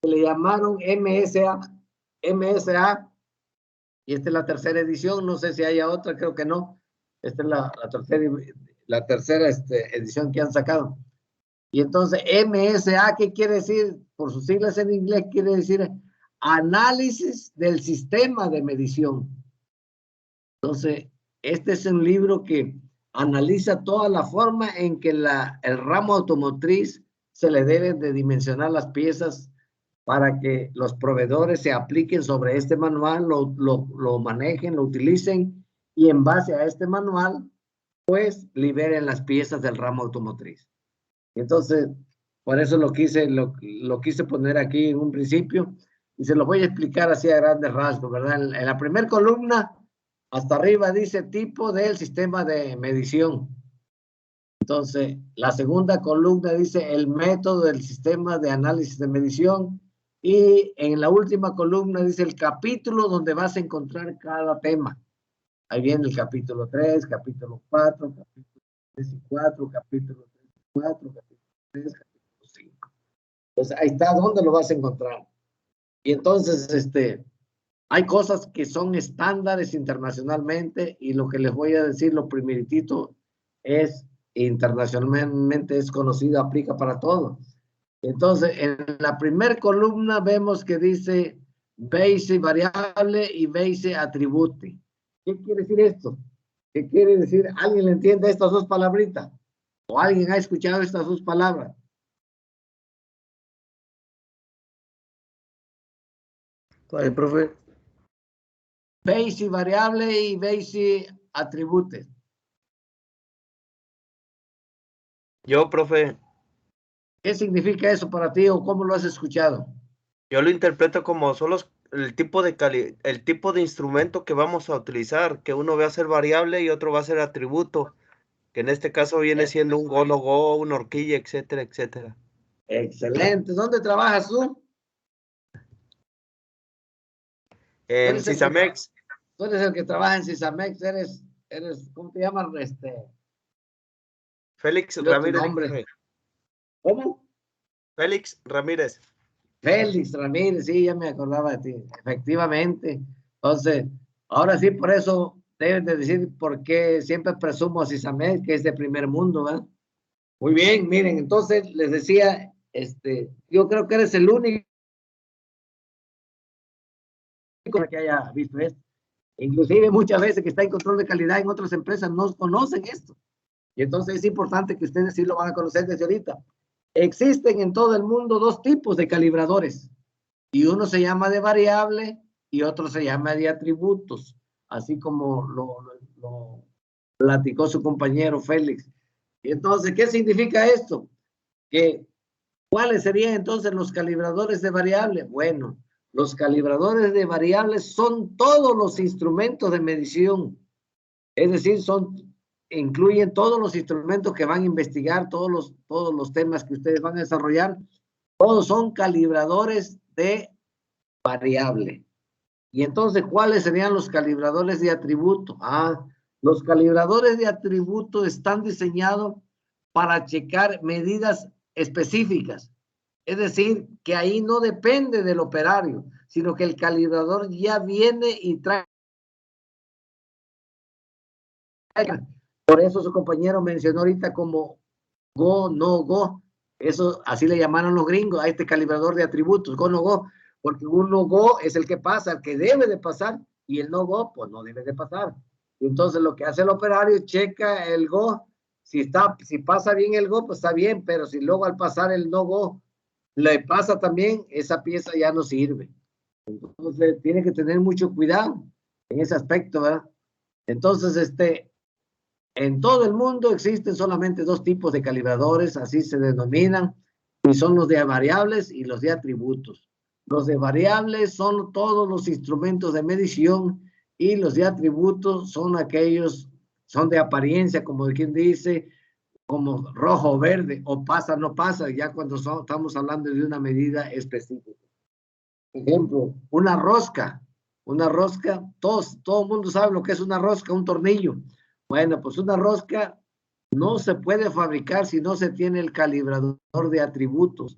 le llamaron MSA, y esta es la tercera edición, no sé si haya otra, creo que no. Esta es la tercera edición que han sacado. Y entonces, MSA, ¿qué quiere decir? Por sus siglas en inglés, quiere decir análisis del sistema de medición. Entonces, este es un libro que analiza toda la forma en que el ramo automotriz se le deben de dimensionar las piezas para que los proveedores se apliquen sobre este manual, lo manejen, lo utilicen, y en base a este manual, pues, liberen las piezas del ramo automotriz. Entonces, por eso lo quise poner aquí en un principio, y se lo voy a explicar así a grandes rasgos, ¿verdad? En la primera columna, hasta arriba dice tipo del sistema de medición. Entonces, la segunda columna dice el método del sistema de análisis de medición, y en la última columna dice el capítulo donde vas a encontrar cada tema. Ahí viene el capítulo 3, capítulo 4, capítulo 3 y 4, capítulo 3 y 4, capítulo 3, capítulo 5. Entonces, ahí está donde lo vas a encontrar. Y entonces, hay cosas que son estándares internacionalmente, y lo que les voy a decir, lo primeritito, es internacionalmente es conocido, aplica para todo. Entonces, en la primera columna vemos que dice base variable y base atribute. ¿Qué quiere decir esto? ¿Qué quiere decir? ¿Alguien le entiende estas dos palabritas? ¿O alguien ha escuchado estas dos palabras? ¿Cuál, profe? Base variable y base atribute. Yo, profe. ¿Qué significa eso para ti o cómo lo has escuchado? Yo lo interpreto como solo el tipo de instrumento que vamos a utilizar, que uno va a ser variable y otro va a ser atributo, que en este caso viene siendo un go, no go, una horquilla, etcétera, etcétera. Excelente. ¿Dónde trabajas tú? En Sisamex. Tú eres el que trabaja en Sisamex, eres, ¿cómo te llamas? Félix Tu Ramírez. nombre. ¿Cómo? Félix Ramírez. Félix Ramírez, sí, ya me acordaba de ti, efectivamente. Entonces, ahora sí, por eso debes de decir por qué siempre presumo a Sisamex, que es de primer mundo, ¿verdad? Muy bien, miren, entonces les decía, yo creo que eres el único que haya visto esto. Inclusive muchas veces que está en control de calidad en otras empresas no conocen esto. Y entonces es importante que ustedes sí lo van a conocer desde ahorita. Existen en todo el mundo dos tipos de calibradores, y uno se llama de variable y otro se llama de atributos, así como lo platicó su compañero Félix. Y entonces, ¿qué significa esto? ¿Cuáles serían entonces los calibradores de variable? Bueno, los calibradores de variables son todos los instrumentos de medición, es decir, incluyen todos los instrumentos que van a investigar, todos los temas que ustedes van a desarrollar, todos son calibradores de variable. Y entonces, ¿cuáles serían los calibradores de atributo? Los calibradores de atributo están diseñados para checar medidas específicas. Es decir, que ahí no depende del operario, sino que el calibrador ya viene y trae. Por eso su compañero mencionó ahorita como go, no go. Eso así le llamaron los gringos a este calibrador de atributos, go, no go, porque un no go es el que pasa, el que debe de pasar, y el no go, pues no debe de pasar. Entonces lo que hace el operario, checa el go, si pasa bien el go, pues está bien, pero si luego al pasar el no go le pasa también, esa pieza ya no sirve. Entonces tiene que tener mucho cuidado en ese aspecto, ¿verdad? Entonces, en todo el mundo existen solamente dos tipos de calibradores, así se denominan, y son los de variables y los de atributos. Los de variables son todos los instrumentos de medición, y los de atributos son son de apariencia, como quien dice, como rojo o verde, o pasa o no pasa, ya cuando estamos hablando de una medida específica. Por ejemplo, una rosca, todo el mundo sabe lo que es una rosca, un tornillo. Bueno, pues una rosca no se puede fabricar si no se tiene el calibrador de atributos.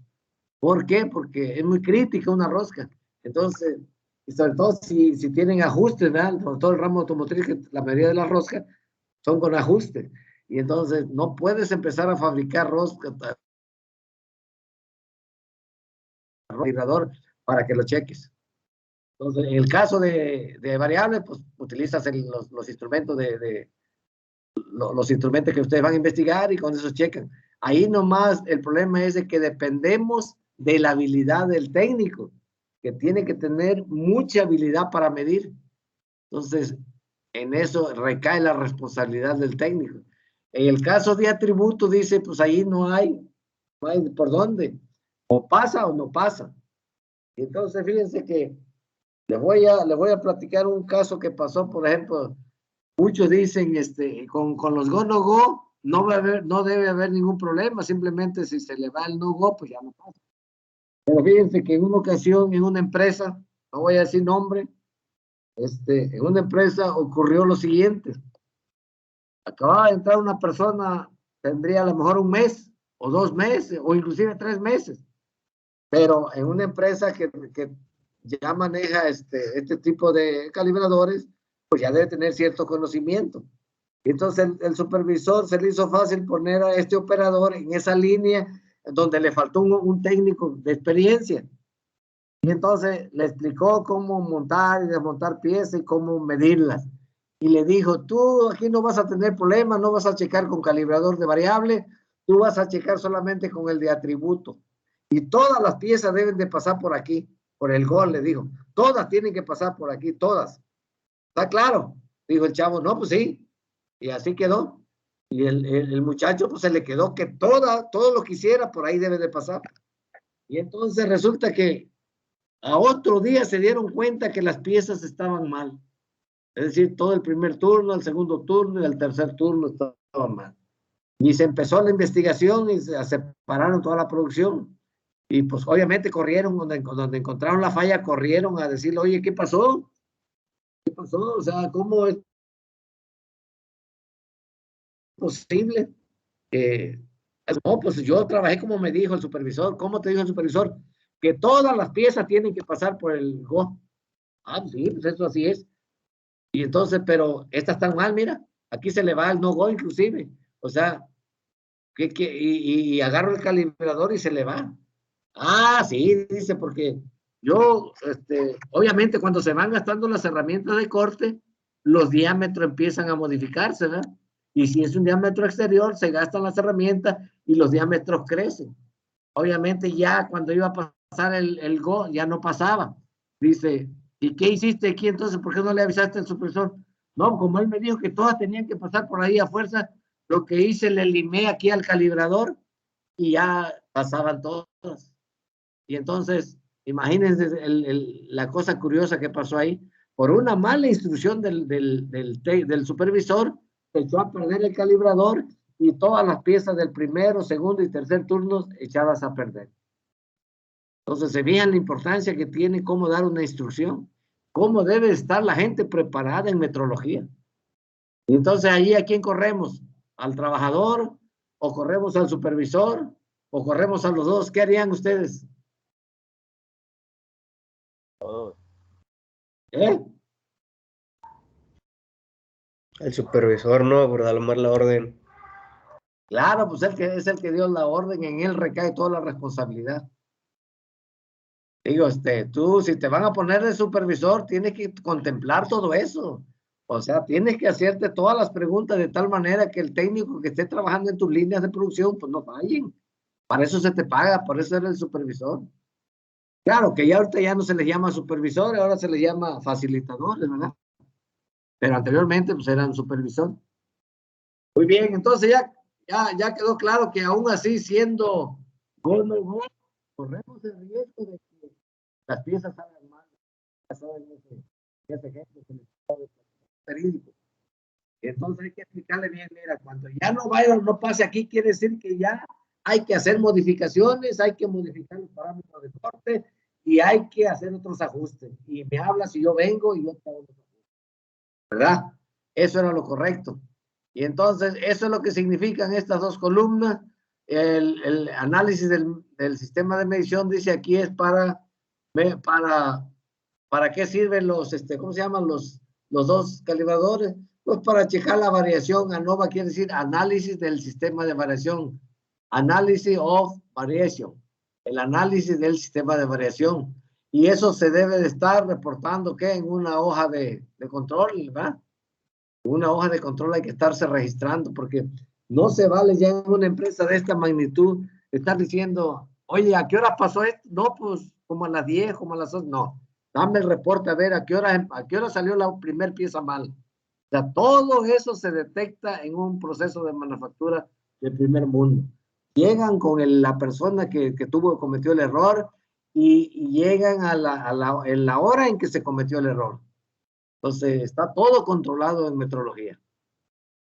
¿Por qué? Porque es muy crítica una rosca. Entonces, y sobre todo si tienen ajustes, ¿verdad? Por todo el ramo automotriz, que la mayoría de las roscas son con ajustes. Y entonces no puedes empezar a fabricar roscas para que lo cheques. Entonces, en el caso de variables, pues utilizas los instrumentos los instrumentos que ustedes van a investigar y con eso checan. Ahí nomás el problema es de que dependemos de la habilidad del técnico, que tiene que tener mucha habilidad para medir. Entonces, en eso recae la responsabilidad del técnico. En el caso de atributo, dice, pues ahí no hay por dónde. O pasa o no pasa. Entonces, fíjense que les voy a platicar un caso que pasó, por ejemplo, muchos dicen, con los go, no go, no debe haber ningún problema, simplemente si se le va el no go, pues ya no pasa. Pero fíjense que en una ocasión, en una empresa, no voy a decir nombre, en una empresa ocurrió lo siguiente. Acababa de entrar una persona, tendría a lo mejor un mes, o 2 meses, o inclusive 3 meses, pero en una empresa que ya maneja este tipo de calibradores, pues ya debe tener cierto conocimiento. Entonces el supervisor se le hizo fácil poner a este operador en esa línea donde le faltó un técnico de experiencia. Y entonces le explicó cómo montar y desmontar piezas y cómo medirlas. Y le dijo, tú aquí no vas a tener problemas, no vas a checar con calibrador de variable, tú vas a checar solamente con el de atributo. Y todas las piezas deben de pasar por aquí, por el gol, le dijo. Todas tienen que pasar por aquí, todas. ¿Está claro? Dijo el chavo, no, pues sí. Y así quedó. Y el muchacho, pues se le quedó que todo lo que hiciera por ahí debe de pasar. Y entonces resulta que a otro día se dieron cuenta que las piezas estaban mal. Es decir, todo el primer turno, el segundo turno y el tercer turno estaban mal. Y se empezó la investigación y se separaron toda la producción. Y pues obviamente corrieron, donde encontraron la falla, corrieron a decirle, oye, ¿qué pasó? ¿Qué pasó? O sea, ¿cómo es posible? No, pues yo trabajé como me dijo el supervisor. ¿Cómo te dijo el supervisor? Que todas las piezas tienen que pasar por el go. Ah, sí, pues eso así es. Y entonces, pero estas están mal, mira. Aquí se le va el no go inclusive. O sea, y agarro el calibrador y se le va. Ah, sí, dice, porque yo, obviamente cuando se van gastando las herramientas de corte, los diámetros empiezan a modificarse, ¿verdad? Y si es un diámetro exterior, se gastan las herramientas y los diámetros crecen. Obviamente ya cuando iba a pasar el go, ya no pasaba. Dice, ¿y qué hiciste aquí entonces? ¿Por qué no le avisaste al supervisor? No, como él me dijo que todas tenían que pasar por ahí a fuerza, lo que hice, le limé aquí al calibrador y ya pasaban todas. Y entonces, imagínense la cosa curiosa que pasó ahí. Por una mala instrucción del supervisor, se echó a perder el calibrador y todas las piezas del primero, segundo y tercer turnos echadas a perder. Entonces, se veían la importancia que tiene cómo dar una instrucción, cómo debe estar la gente preparada en metrología. Y entonces, ahí, ¿a quién corremos? ¿Al trabajador? ¿O corremos al supervisor? ¿O corremos a los dos? ¿Qué harían ustedes? ¿Eh? El supervisor, ¿no? Por dar la orden. Claro, pues es el que dio la orden, en él recae toda la responsabilidad. Digo, tú, si te van a poner de supervisor, tienes que contemplar todo eso. O sea, tienes que hacerte todas las preguntas de tal manera que el técnico que esté trabajando en tus líneas de producción, pues no fallen. Para eso se te paga, por eso eres el supervisor. Claro que ya ahorita ya no se les llama supervisor, ahora se les llama facilitadores, ¿verdad? Pero anteriormente, pues eran supervisor. Muy bien, entonces ya quedó claro que aún así, siendo gol no gol, corremos el riesgo de que las piezas salgan mal. Ya saben ese ejemplo que les acabo de verídico. Entonces hay que explicarle bien, mira, cuando ya no vaya, no pase aquí, quiere decir que ya hay que hacer modificaciones, hay que modificar los parámetros de corte y hay que hacer otros ajustes. Y me hablas y yo vengo y yo te hago los ajustes. ¿Verdad? Eso era lo correcto. Y entonces, eso es lo que significan estas dos columnas. el análisis del sistema de medición, dice aquí, es ¿para qué sirven los, ¿cómo se llaman los dos calibradores? Pues para checar la variación. ANOVA quiere decir análisis del sistema de variación. Analysis of variation. El análisis del sistema de variación. Y eso se debe de estar reportando, ¿qué? En una hoja de control, ¿verdad? Una hoja de control hay que estarse registrando, porque no se vale ya en una empresa de esta magnitud estar diciendo, oye, ¿a qué hora pasó esto? No, pues como a las 10, como a las 11. No, dame el reporte a ver a qué hora salió la primer pieza mal. O sea, todo eso se detecta en un proceso de manufactura de primer mundo. Llegan con la persona que cometió el error y llegan en la hora en que se cometió el error. Entonces, está todo controlado en metrología.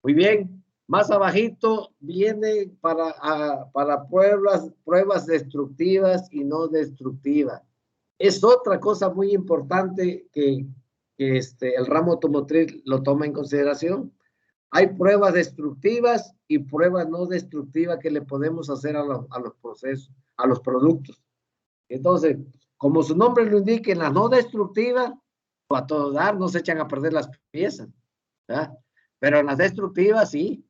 Muy bien. Más abajito viene para pruebas destructivas y no destructivas. Es otra cosa muy importante que el ramo automotriz lo toma en consideración. Hay pruebas destructivas y pruebas no destructivas que le podemos hacer a los procesos, a los productos. Entonces, como su nombre lo indica, en las no destructivas, a todo dar, no se echan a perder las piezas, ¿verdad? Pero en las destructivas sí.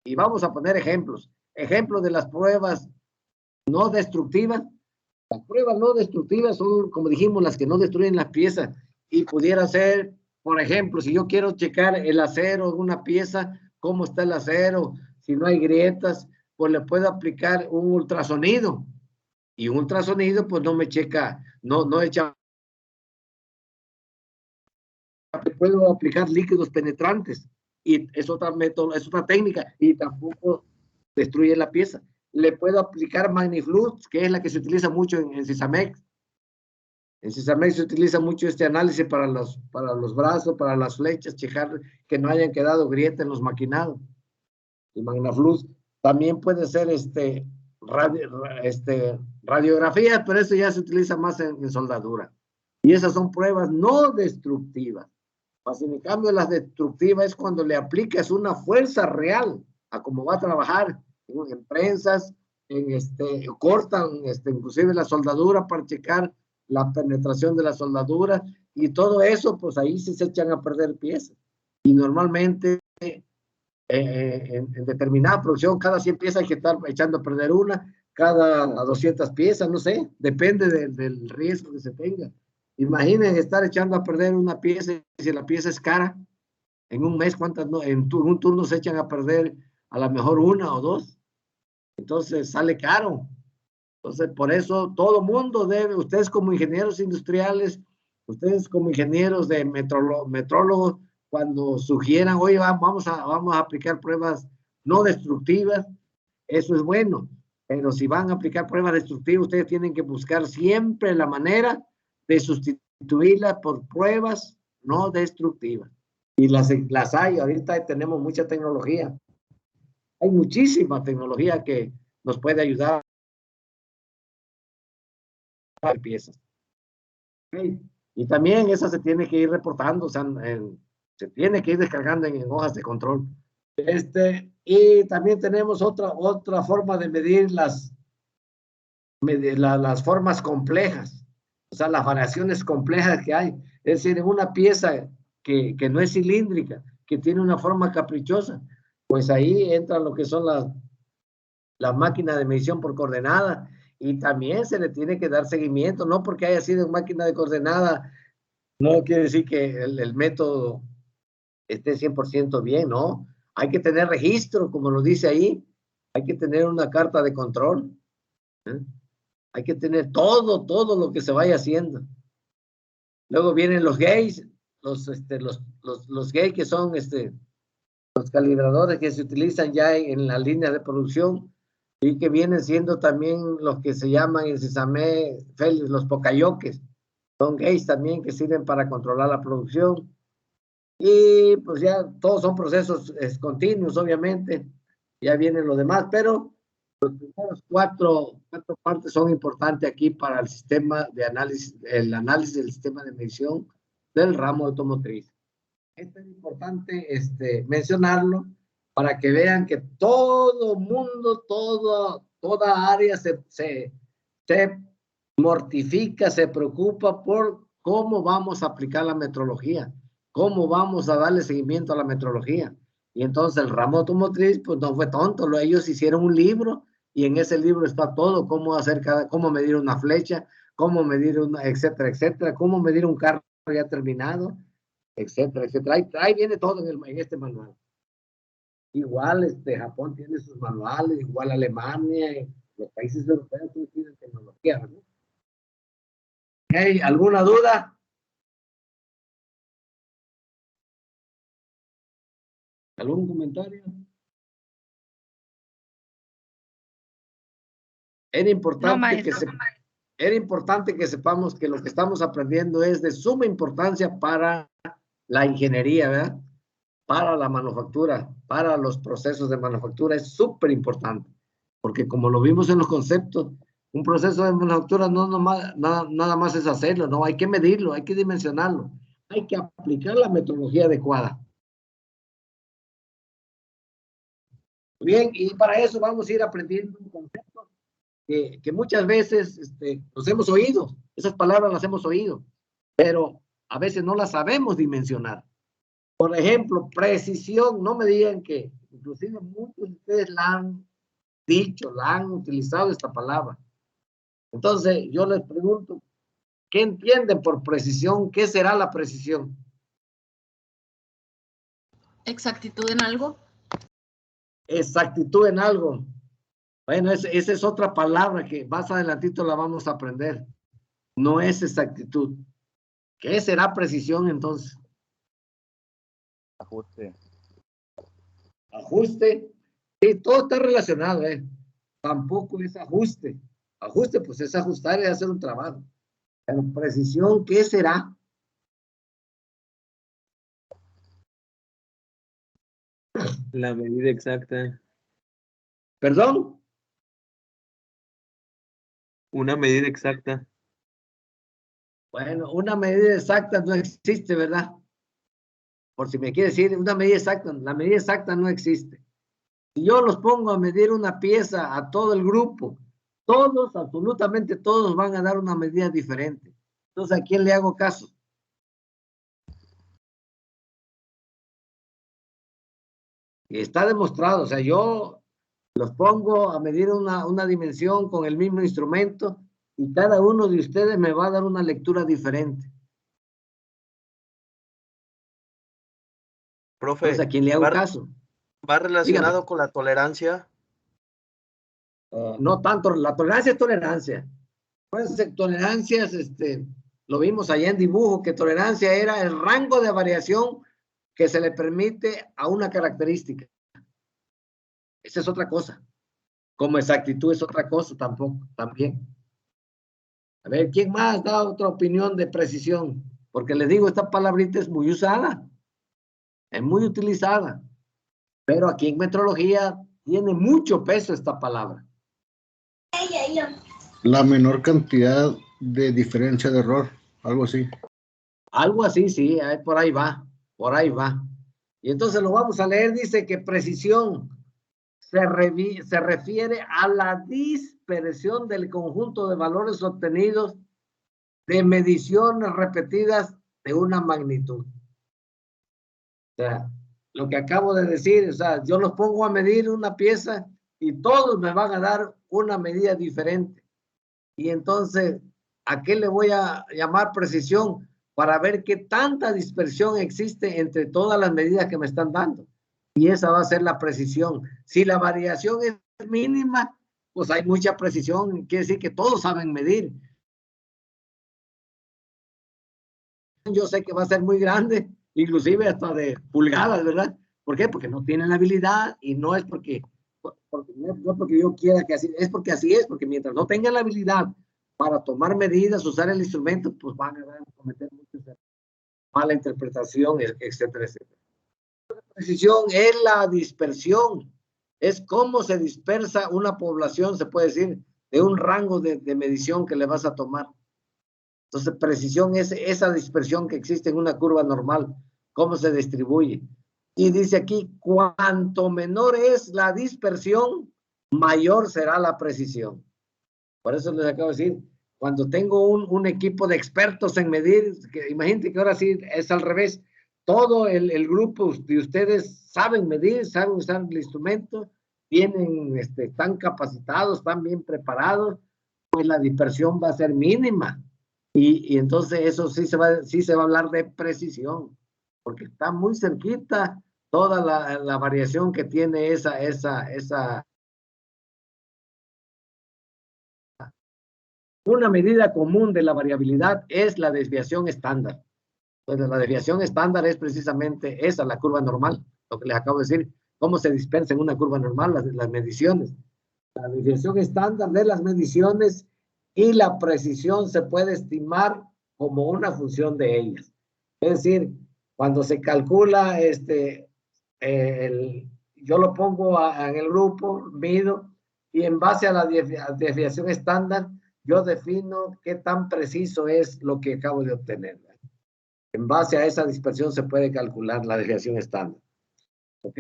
Y vamos a poner ejemplos. Ejemplos de las pruebas no destructivas. Las pruebas no destructivas son, como dijimos, las que no destruyen las piezas. Y pudiera ser, por ejemplo, si yo quiero checar el acero de una pieza, cómo está el acero, si no hay grietas, pues le puedo aplicar un ultrasonido. Y un ultrasonido, pues no me checa, no echa. Puedo aplicar líquidos penetrantes y es otra método, es otra técnica y tampoco destruye la pieza. Le puedo aplicar Magniflux, que es la que se utiliza mucho en Sisamex. En Sisamex se utiliza mucho este análisis para los brazos, para las flechas, checar que no hayan quedado grietas en los maquinados. El Magnaflux también puede ser radiografía, pero eso ya se utiliza más en soldadura. Y esas son pruebas no destructivas. En cambio, las destructivas es cuando le aplicas una fuerza real a cómo va a trabajar en prensas, cortan inclusive la soldadura para checar la penetración de la soldadura y todo eso, pues ahí sí se echan a perder piezas. Y normalmente en determinada producción, cada 100 piezas hay que estar echando a perder una, cada 200 piezas, no sé, depende del riesgo que se tenga. Imaginen estar echando a perder una pieza y si la pieza es cara, en un mes, ¿cuántas no? En un turno se echan a perder a lo mejor una o dos. Entonces sale caro. Entonces, por eso todo mundo debe, ustedes como ingenieros industriales, ustedes como ingenieros de metrólogos, cuando sugieran, oye, vamos a aplicar pruebas no destructivas, eso es bueno. Pero si van a aplicar pruebas destructivas, ustedes tienen que buscar siempre la manera de sustituirlas por pruebas no destructivas. Y las hay, ahorita tenemos mucha tecnología. Hay muchísima tecnología que nos puede ayudar a piezas. ¿Okay? Y también esa se tiene que ir reportando, o sea, se tiene que ir descargando en hojas de control. Y también tenemos otra forma de medir las formas complejas, o sea, las variaciones complejas que hay. Es decir, en una pieza que no es cilíndrica, que tiene una forma caprichosa, pues ahí entra lo que son las máquinas de medición por coordenada y también se le tiene que dar seguimiento, no porque haya sido máquina de coordenada, no quiere decir que el método esté 100% bien, ¿no? Hay que tener registro, como lo dice ahí, hay que tener una carta de control, ¿eh? Hay que tener todo lo que se vaya haciendo. Luego vienen los gays, los gays que son los calibradores que se utilizan ya en la línea de producción y que vienen siendo también los que se llaman en Sisamé, los pocayoques. Son gays también que sirven para controlar la producción. Y pues ya todos son procesos continuos, obviamente. Ya vienen los demás, pero los primeros cuatro partes son importantes aquí para el sistema de análisis, el análisis del sistema de medición del ramo automotriz. Esto es importante mencionarlo para que vean que todo mundo, toda área se mortifica, se preocupa por cómo vamos a aplicar la metrología, cómo vamos a darle seguimiento a la metrología. Y entonces el ramo automotriz, pues no fue tonto, ellos hicieron un libro y en ese libro está todo, cómo hacer cómo medir una flecha, cómo medir una, etcétera, etcétera, cómo medir un carro ya terminado, etcétera, etcétera. Ahí viene todo en este manual. Igual Japón tiene sus manuales, igual Alemania, los países europeos tienen tecnología, ¿verdad? ¿Hay alguna duda? ¿Algún comentario? Era importante, era importante que sepamos que lo que estamos aprendiendo es de suma importancia para la ingeniería, ¿verdad? Para la manufactura, para los procesos de manufactura, es súper importante, porque como lo vimos en los conceptos, un proceso de manufactura no nada más es hacerlo, no, hay que medirlo, hay que dimensionarlo, hay que aplicar la metodología adecuada. Bien, y para eso vamos a ir aprendiendo un concepto que muchas veces los hemos oído, esas palabras las hemos oído, pero a veces no las sabemos dimensionar. Por ejemplo, precisión, no me digan que, inclusive muchos de ustedes la han dicho, la han utilizado esta palabra. Entonces, yo les pregunto, ¿qué entienden por precisión? ¿Qué será la precisión? Exactitud en algo. Exactitud en algo. Bueno, esa es otra palabra que más adelantito la vamos a aprender. No es exactitud. ¿Qué será precisión entonces? Ajuste. Ajuste. Sí, todo está relacionado, Tampoco es ajuste. Ajuste, pues es ajustar y hacer un trabajo. Pero precisión, ¿qué será? La medida exacta. ¿Perdón? Una medida exacta. Bueno, una medida exacta no existe, ¿verdad? Por si me quiere decir una medida exacta, la medida exacta no existe. Si yo los pongo a medir una pieza a todo el grupo, todos, absolutamente todos van a dar una medida diferente. Entonces, ¿a quién le hago caso? Y está demostrado, o sea, yo los pongo a medir una dimensión con el mismo instrumento y cada uno de ustedes me va a dar una lectura diferente. Profe, Entonces, ¿a quién le hago caso? ¿Va relacionado Dígame. con la tolerancia? No tanto, la tolerancia es tolerancia. Pues tolerancias, lo vimos allá en dibujo, que tolerancia era el rango de variación que se le permite a una característica. Esa es otra cosa. Como exactitud es otra cosa también. A ver, ¿quién más da otra opinión de precisión? Porque les digo, esta palabrita es muy usada, es muy utilizada, pero aquí en metrología tiene mucho peso esta palabra. La menor cantidad de diferencia de error, algo así. Algo así, sí, por ahí va, por ahí va. Y entonces lo vamos a leer, dice que precisión se refiere a la dispersión del conjunto de valores obtenidos de mediciones repetidas de una magnitud. O sea, lo que acabo de decir, o sea, yo los pongo a medir una pieza y todos me van a dar una medida diferente. Y entonces, ¿a qué le voy a llamar precisión? Para ver qué tanta dispersión existe entre todas las medidas que me están dando. Y esa va a ser la precisión. Si la variación es mínima, pues hay mucha precisión. Quiere decir que todos saben medir. Yo sé que va a ser muy grande, inclusive hasta de pulgadas, ¿verdad? ¿Por qué? Porque no tienen la habilidad y no es porque no porque yo quiera que así, es porque así es, porque mientras no tengan la habilidad para tomar medidas, usar el instrumento, pues van a cometer muchas mala interpretación, etcétera, etcétera. La precisión es la dispersión, es cómo se dispersa una población, se puede decir, de un rango de medición que le vas a tomar. Entonces, precisión es esa dispersión que existe en una curva normal. cómo se distribuye. Y dice aquí, cuanto menor es la dispersión, mayor será la precisión. Por eso les acabo de decir, cuando tengo un equipo de expertos en medir, que imagínate que ahora sí es al revés, todo el grupo de ustedes saben medir, saben usar el instrumento, tienen, están capacitados, están bien preparados, pues la dispersión va a ser mínima. Y entonces eso sí se va a hablar de precisión, porque está muy cerquita toda la variación que tiene esa. Una medida común de la variabilidad es la desviación estándar. Entonces, la desviación estándar es precisamente esa, la curva normal, lo que les acabo de decir, cómo se dispersa en una curva normal las mediciones. La desviación estándar de las mediciones y la precisión se puede estimar como una función de ellas. Es decir, cuando se calcula, yo lo pongo en el grupo, mido, y en base a la desviación estándar, yo defino qué tan preciso es lo que acabo de obtener. En base a esa dispersión se puede calcular la desviación estándar. ¿Ok?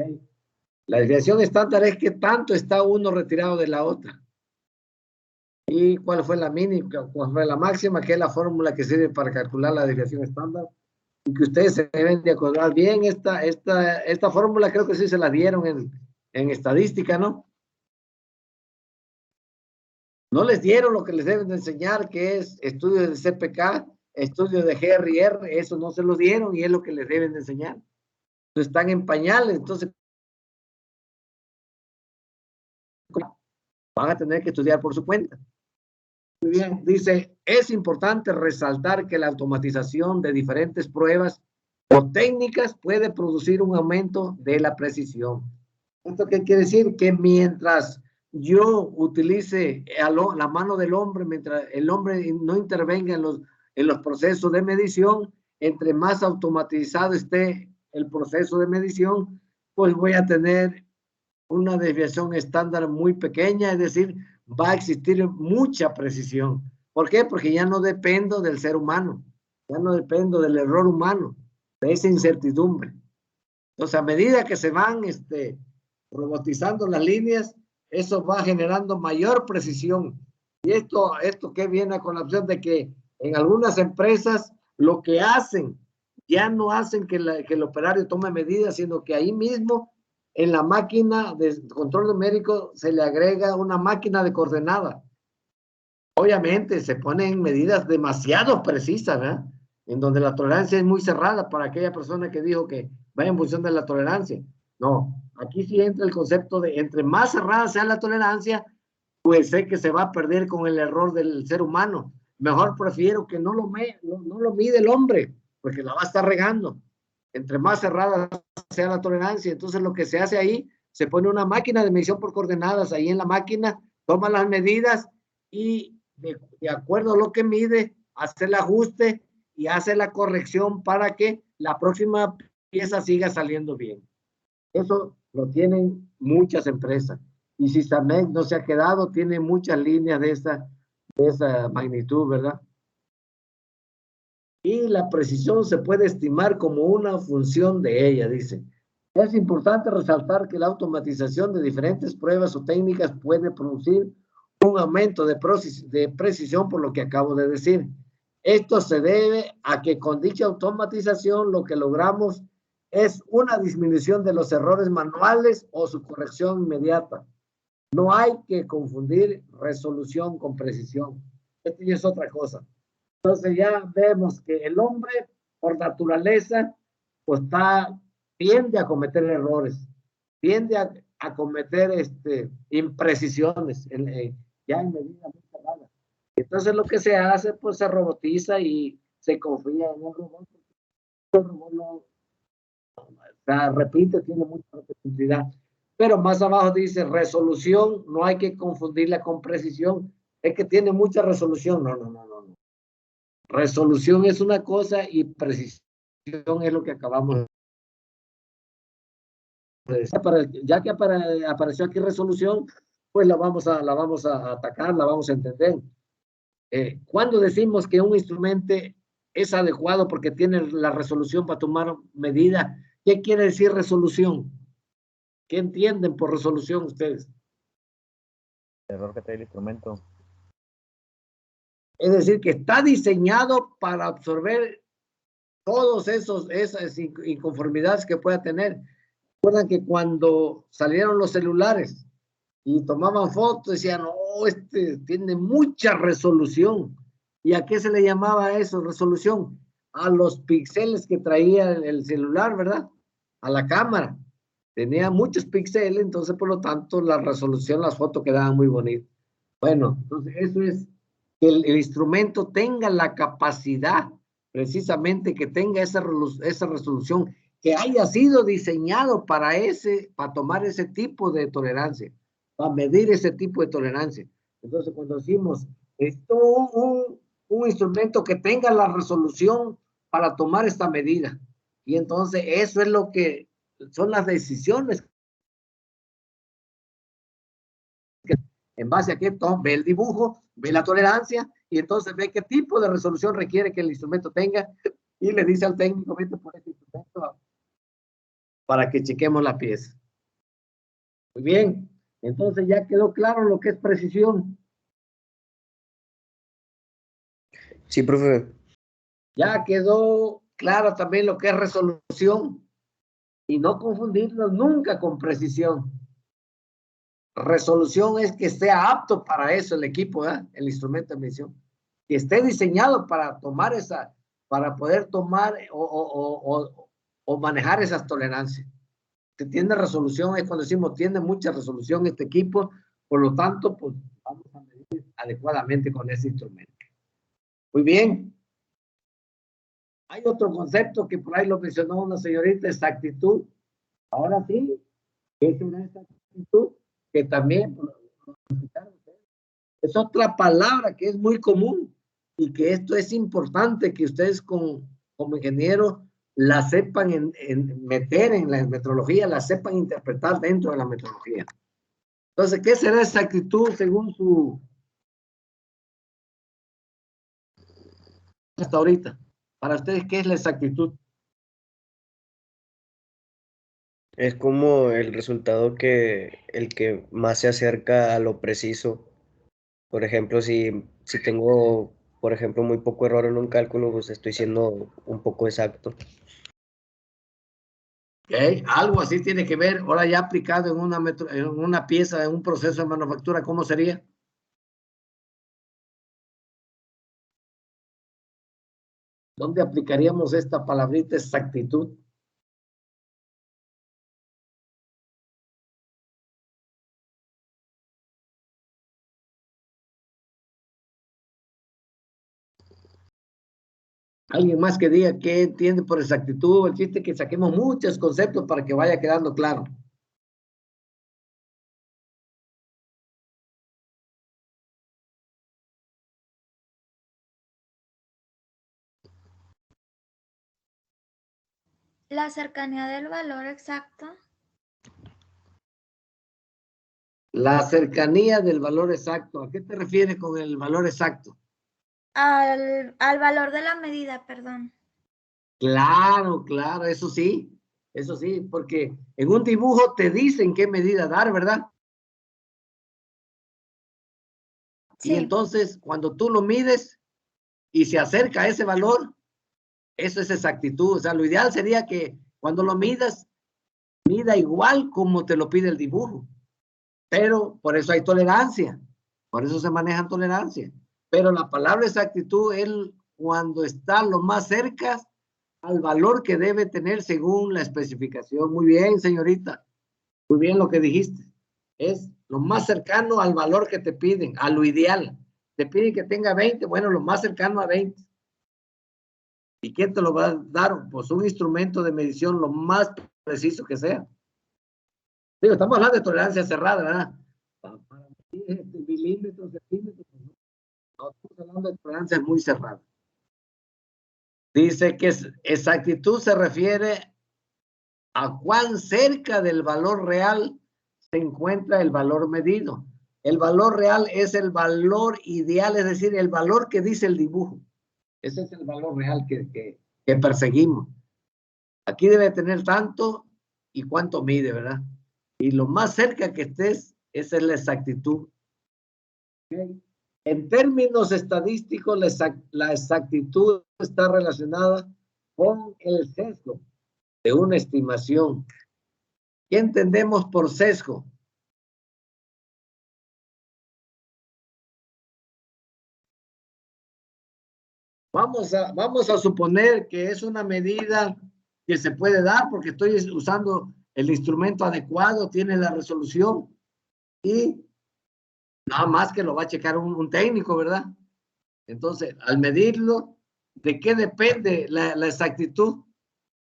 La desviación estándar es qué tanto está uno retirado de la otra. ¿Y cuál fue la mínima, cuál fue la máxima? Que es la fórmula que sirve para calcular la desviación estándar. Y que ustedes se deben de acordar bien. Esta fórmula creo que sí se la dieron en estadística, ¿no? No les dieron lo que les deben de enseñar, que es estudios de CPK, estudios de GRR, eso no se lo dieron y es lo que les deben de enseñar. Entonces, están en pañales, entonces van a tener que estudiar por su cuenta. Muy bien, dice, es importante resaltar que la automatización de diferentes pruebas o técnicas puede producir un aumento de la precisión. ¿Esto qué quiere decir? Que mientras yo utilice la mano del hombre, mientras el hombre no intervenga en los procesos de medición, entre más automatizado esté el proceso de medición, pues voy a tener una desviación estándar muy pequeña, es decir, va a existir mucha precisión. ¿Por qué? Porque ya no dependo del ser humano, ya no dependo del error humano, de esa incertidumbre. Entonces, a medida que se van robotizando las líneas, eso va generando mayor precisión. Y esto que viene con la opción de que en algunas empresas lo que hacen, ya no hacen que el operario tome medidas, sino que ahí mismo en la máquina de control numérico se le agrega una máquina de coordenada. Obviamente se ponen medidas demasiado precisas, ¿verdad? En donde la tolerancia es muy cerrada para aquella persona que dijo que va en función de la tolerancia. No, aquí sí entra el concepto de entre más cerrada sea la tolerancia, pues sé que se va a perder con el error del ser humano. Mejor prefiero que no lo mide el hombre, porque la va a estar regando. Entre más cerrada sea la tolerancia, entonces lo que se hace ahí, se pone una máquina de medición por coordenadas ahí en la máquina, toma las medidas y de acuerdo a lo que mide, hace el ajuste y hace la corrección para que la próxima pieza siga saliendo bien. Eso lo tienen muchas empresas. Y Sysmex no se ha quedado, tiene muchas líneas de esa magnitud, ¿verdad? Y la precisión se puede estimar como una función de ella, dice. Es importante resaltar que la automatización de diferentes pruebas o técnicas puede producir un aumento de precisión por lo que acabo de decir. Esto se debe a que con dicha automatización lo que logramos es una disminución de los errores manuales o su corrección inmediata. No hay que confundir resolución con precisión. Esto ya es otra cosa. Entonces ya vemos que el hombre, por naturaleza, pues tiende a cometer errores, tiende a cometer imprecisiones, ya en medida muy cerrada. Entonces lo que se hace, pues se robotiza y se confía en el robot. El robot no, repite, tiene mucha repetibilidad. Pero más abajo dice resolución, no hay que confundirla con precisión. Es que tiene mucha resolución. No. Resolución es una cosa y precisión es lo que acabamos de decir. Ya que apareció aquí resolución, pues la vamos a atacar, la vamos a entender. Cuando decimos que un instrumento es adecuado porque tiene la resolución para tomar medida. ¿Qué quiere decir resolución? ¿Qué entienden por resolución ustedes? El error que trae el instrumento. Es decir, que está diseñado para absorber todos esas inconformidades que pueda tener. Recuerdan que cuando salieron los celulares y tomaban fotos, decían, oh, este tiene mucha resolución. ¿Y a qué se le llamaba eso, resolución? A los píxeles que traía el celular, ¿verdad? A la cámara. Tenía muchos píxeles, entonces, por lo tanto, la resolución, las fotos quedaban muy bonitas. Bueno, entonces, eso es que el instrumento tenga la capacidad, precisamente, que tenga esa resolución, que haya sido diseñado para tomar ese tipo de tolerancia, para medir ese tipo de tolerancia. Entonces, cuando decimos, esto un instrumento que tenga la resolución para tomar esta medida. Y entonces eso es lo que son las decisiones. En base a que ve el dibujo, ve la tolerancia y entonces ve qué tipo de resolución requiere que el instrumento tenga y le dice al técnico, vete por este instrumento para que chequemos la pieza. Muy bien, entonces ya quedó claro lo que es precisión. Sí, profe. Ya quedó claro también lo que es resolución y no confundirnos nunca con precisión. Resolución es que esté apto para eso el equipo, ¿eh? El instrumento de medición, que esté diseñado para tomar para poder tomar o manejar esas tolerancias. Que tiene resolución es cuando decimos tiene mucha resolución este equipo, por lo tanto, pues vamos a medir adecuadamente con ese instrumento. Muy bien. Hay otro concepto que por ahí lo mencionó una señorita, exactitud. Ahora sí, es una exactitud que también es otra palabra que es muy común y que esto es importante que ustedes como ingenieros la sepan meter en la metrología, la sepan interpretar dentro de la metrología. Entonces, ¿qué será exactitud según su hasta ahorita? Para ustedes, ¿qué es la exactitud? Es como el resultado el que más se acerca a lo preciso. Por ejemplo, si tengo, por ejemplo, muy poco error en un cálculo, pues estoy siendo un poco exacto. Okay. Algo así tiene que ver, ahora ya aplicado en una pieza, en un proceso de manufactura, ¿cómo sería? ¿Dónde aplicaríamos esta palabrita exactitud? Alguien más que diga qué entiende por exactitud, el chiste que saquemos muchos conceptos para que vaya quedando claro. La cercanía del valor exacto. La cercanía del valor exacto. ¿A qué te refieres con el valor exacto? Al valor de la medida, perdón. Claro, claro, eso sí, porque en un dibujo te dicen qué medida dar, ¿verdad? Sí. Y entonces, cuando tú lo mides y se acerca a ese valor, eso es exactitud. O sea, lo ideal sería que cuando lo midas, mida igual como te lo pide el dibujo. Pero por eso hay tolerancia, por eso se manejan tolerancia. Pero la palabra exactitud es cuando está lo más cerca al valor que debe tener según la especificación. Muy bien, señorita. Muy bien lo que dijiste. Es lo más cercano al valor que te piden, a lo ideal. Te piden que tenga 20, bueno, lo más cercano a 20. ¿Y quién te lo va a dar? Pues un instrumento de medición lo más preciso que sea. Digo, estamos hablando de tolerancia cerrada, ¿verdad? Para milímetros, centímetros. No, estamos hablando de tolerancia muy cerrada. Dice que exactitud se refiere a cuán cerca del valor real se encuentra el valor medido. El valor real es el valor ideal, es decir, el valor que dice el dibujo. Ese es el valor real que perseguimos. Aquí debe tener tanto y cuánto mide, ¿verdad? Y lo más cerca que estés, esa es la exactitud. ¿Okay? En términos estadísticos, la exactitud está relacionada con el sesgo de una estimación. ¿Qué entendemos por sesgo? Vamos a suponer que es una medida que se puede dar porque estoy usando el instrumento adecuado, tiene la resolución y nada más que lo va a checar un técnico, ¿verdad? Entonces, al medirlo, ¿de qué depende la exactitud?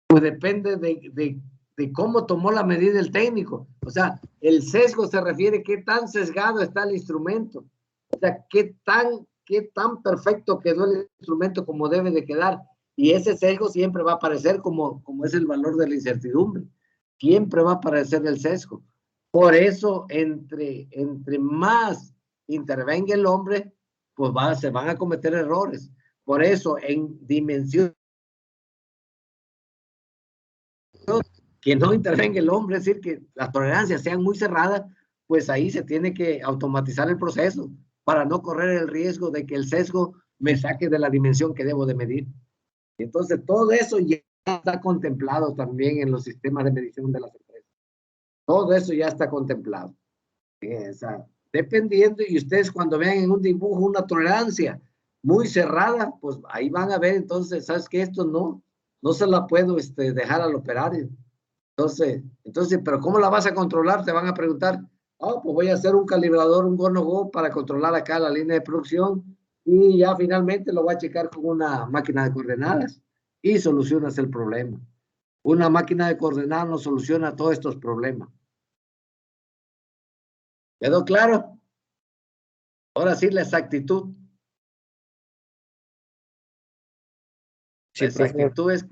Pues depende de cómo tomó la medida el técnico. O sea, el sesgo se refiere a qué tan sesgado está el instrumento. O sea, qué tan perfecto quedó el instrumento como debe de quedar. Y ese sesgo siempre va a aparecer como es el valor de la incertidumbre. Siempre va a aparecer el sesgo. Por eso, entre más intervenga el hombre, pues se van a cometer errores. Por eso, en dimensión que no intervenga el hombre, es decir, que las tolerancias sean muy cerradas, pues ahí se tiene que automatizar el proceso para no correr el riesgo de que el sesgo me saque de la dimensión que debo de medir. Entonces, todo eso ya está contemplado también en los sistemas de medición de las empresas. Todo eso ya está contemplado. Dependiendo, y ustedes cuando vean en un dibujo una tolerancia muy cerrada, pues ahí van a ver entonces, ¿sabes qué? Esto no se la puedo dejar al operario. Entonces, pero ¿cómo la vas a controlar? Te van a preguntar. Pues voy a hacer un calibrador, un go-no-go para controlar acá la línea de producción y ya finalmente lo voy a checar con una máquina de coordenadas y solucionas el problema. Una máquina de coordenadas no soluciona todos estos problemas. ¿Quedó claro? Ahora sí, la exactitud. La exactitud es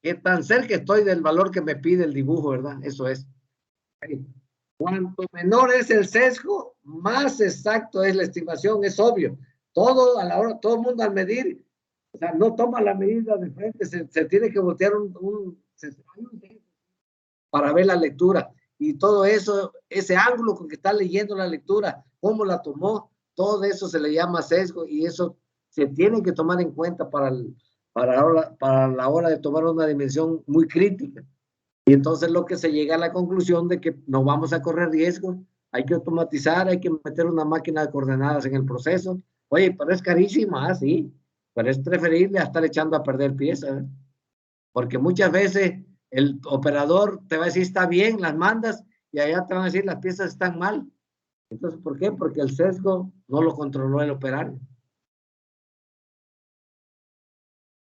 qué tan cerca estoy del valor que me pide el dibujo, ¿verdad? Eso es. Cuanto menor es el sesgo, más exacto es la estimación, es obvio. Todo el mundo al medir, o sea, no toma la medida de frente, se tiene que voltear para ver la lectura. Y todo eso, ese ángulo con que está leyendo la lectura, cómo la tomó, todo eso se le llama sesgo y eso se tiene que tomar en cuenta para la hora de tomar una dimensión muy crítica. Y entonces lo que se llega a la conclusión de que no vamos a correr riesgos, hay que automatizar, hay que meter una máquina de coordenadas en el proceso. Oye, pero es carísima, sí, pero es preferible a estar echando a perder piezas, porque muchas veces el operador te va a decir está bien, las mandas, y allá te van a decir las piezas están mal. Entonces, ¿por qué? Porque el sesgo no lo controló el operario.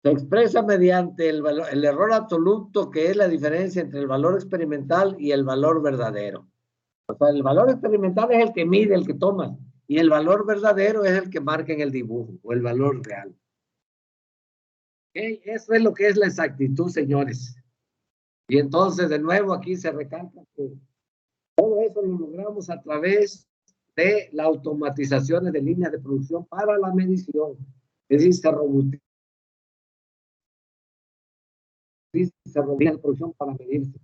Se expresa mediante el error absoluto, que es la diferencia entre el valor experimental y el valor verdadero. O sea, el valor experimental es el que mide, el que toma, y el valor verdadero es el que marca en el dibujo, o el valor real. ¿Okay? Eso es lo que es la exactitud, señores. Y entonces, de nuevo, aquí se recalca que todo eso lo logramos a través de la automatización de líneas de producción para la medición. Es decir, se robotiza la producción para medirse.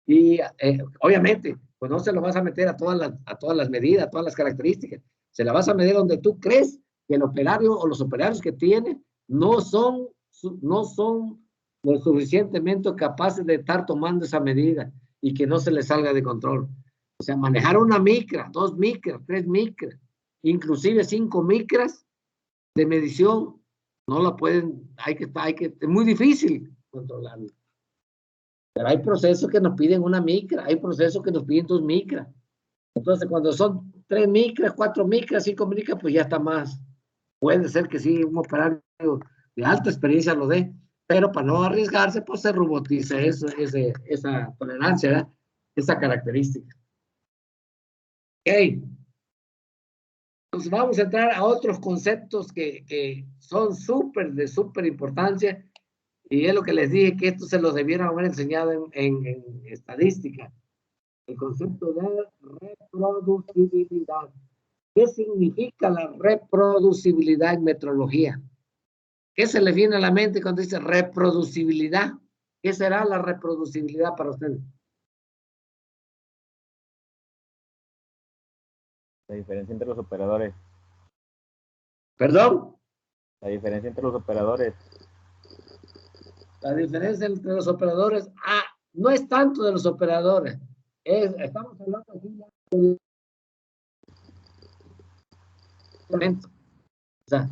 Y obviamente, pues no se lo vas a meter a todas las medidas, a todas las características. Se la vas a medir donde tú crees que el operario o los operarios que tiene no son lo suficientemente capaces de estar tomando esa medida y que no se les salga de control. O sea, manejar una micra, 2 micras, 3 micras, inclusive 5 micras de medición, no la pueden, es muy difícil controlarlo. Pero hay procesos que nos piden una micra, hay procesos que nos piden 2 micras. Entonces, cuando son 3 micras, 4 micras, 5 micras, pues ya está más. Puede ser que sí, un operario de alta experiencia lo dé, pero para no arriesgarse, pues se robotiza esa tolerancia, ¿verdad? Esa característica. Ok. Entonces vamos a entrar a otros conceptos que son de súper importancia. Y es lo que les dije, que esto se los debieron haber enseñado en estadística. El concepto de reproducibilidad. ¿Qué significa la reproducibilidad en metrología? ¿Qué se le viene a la mente cuando dice reproducibilidad? ¿Qué será la reproducibilidad para ustedes? La diferencia entre los operadores. ¿Perdón? La diferencia entre los operadores. La diferencia entre los operadores, no es tanto de los operadores, estamos hablando aquí de o sea,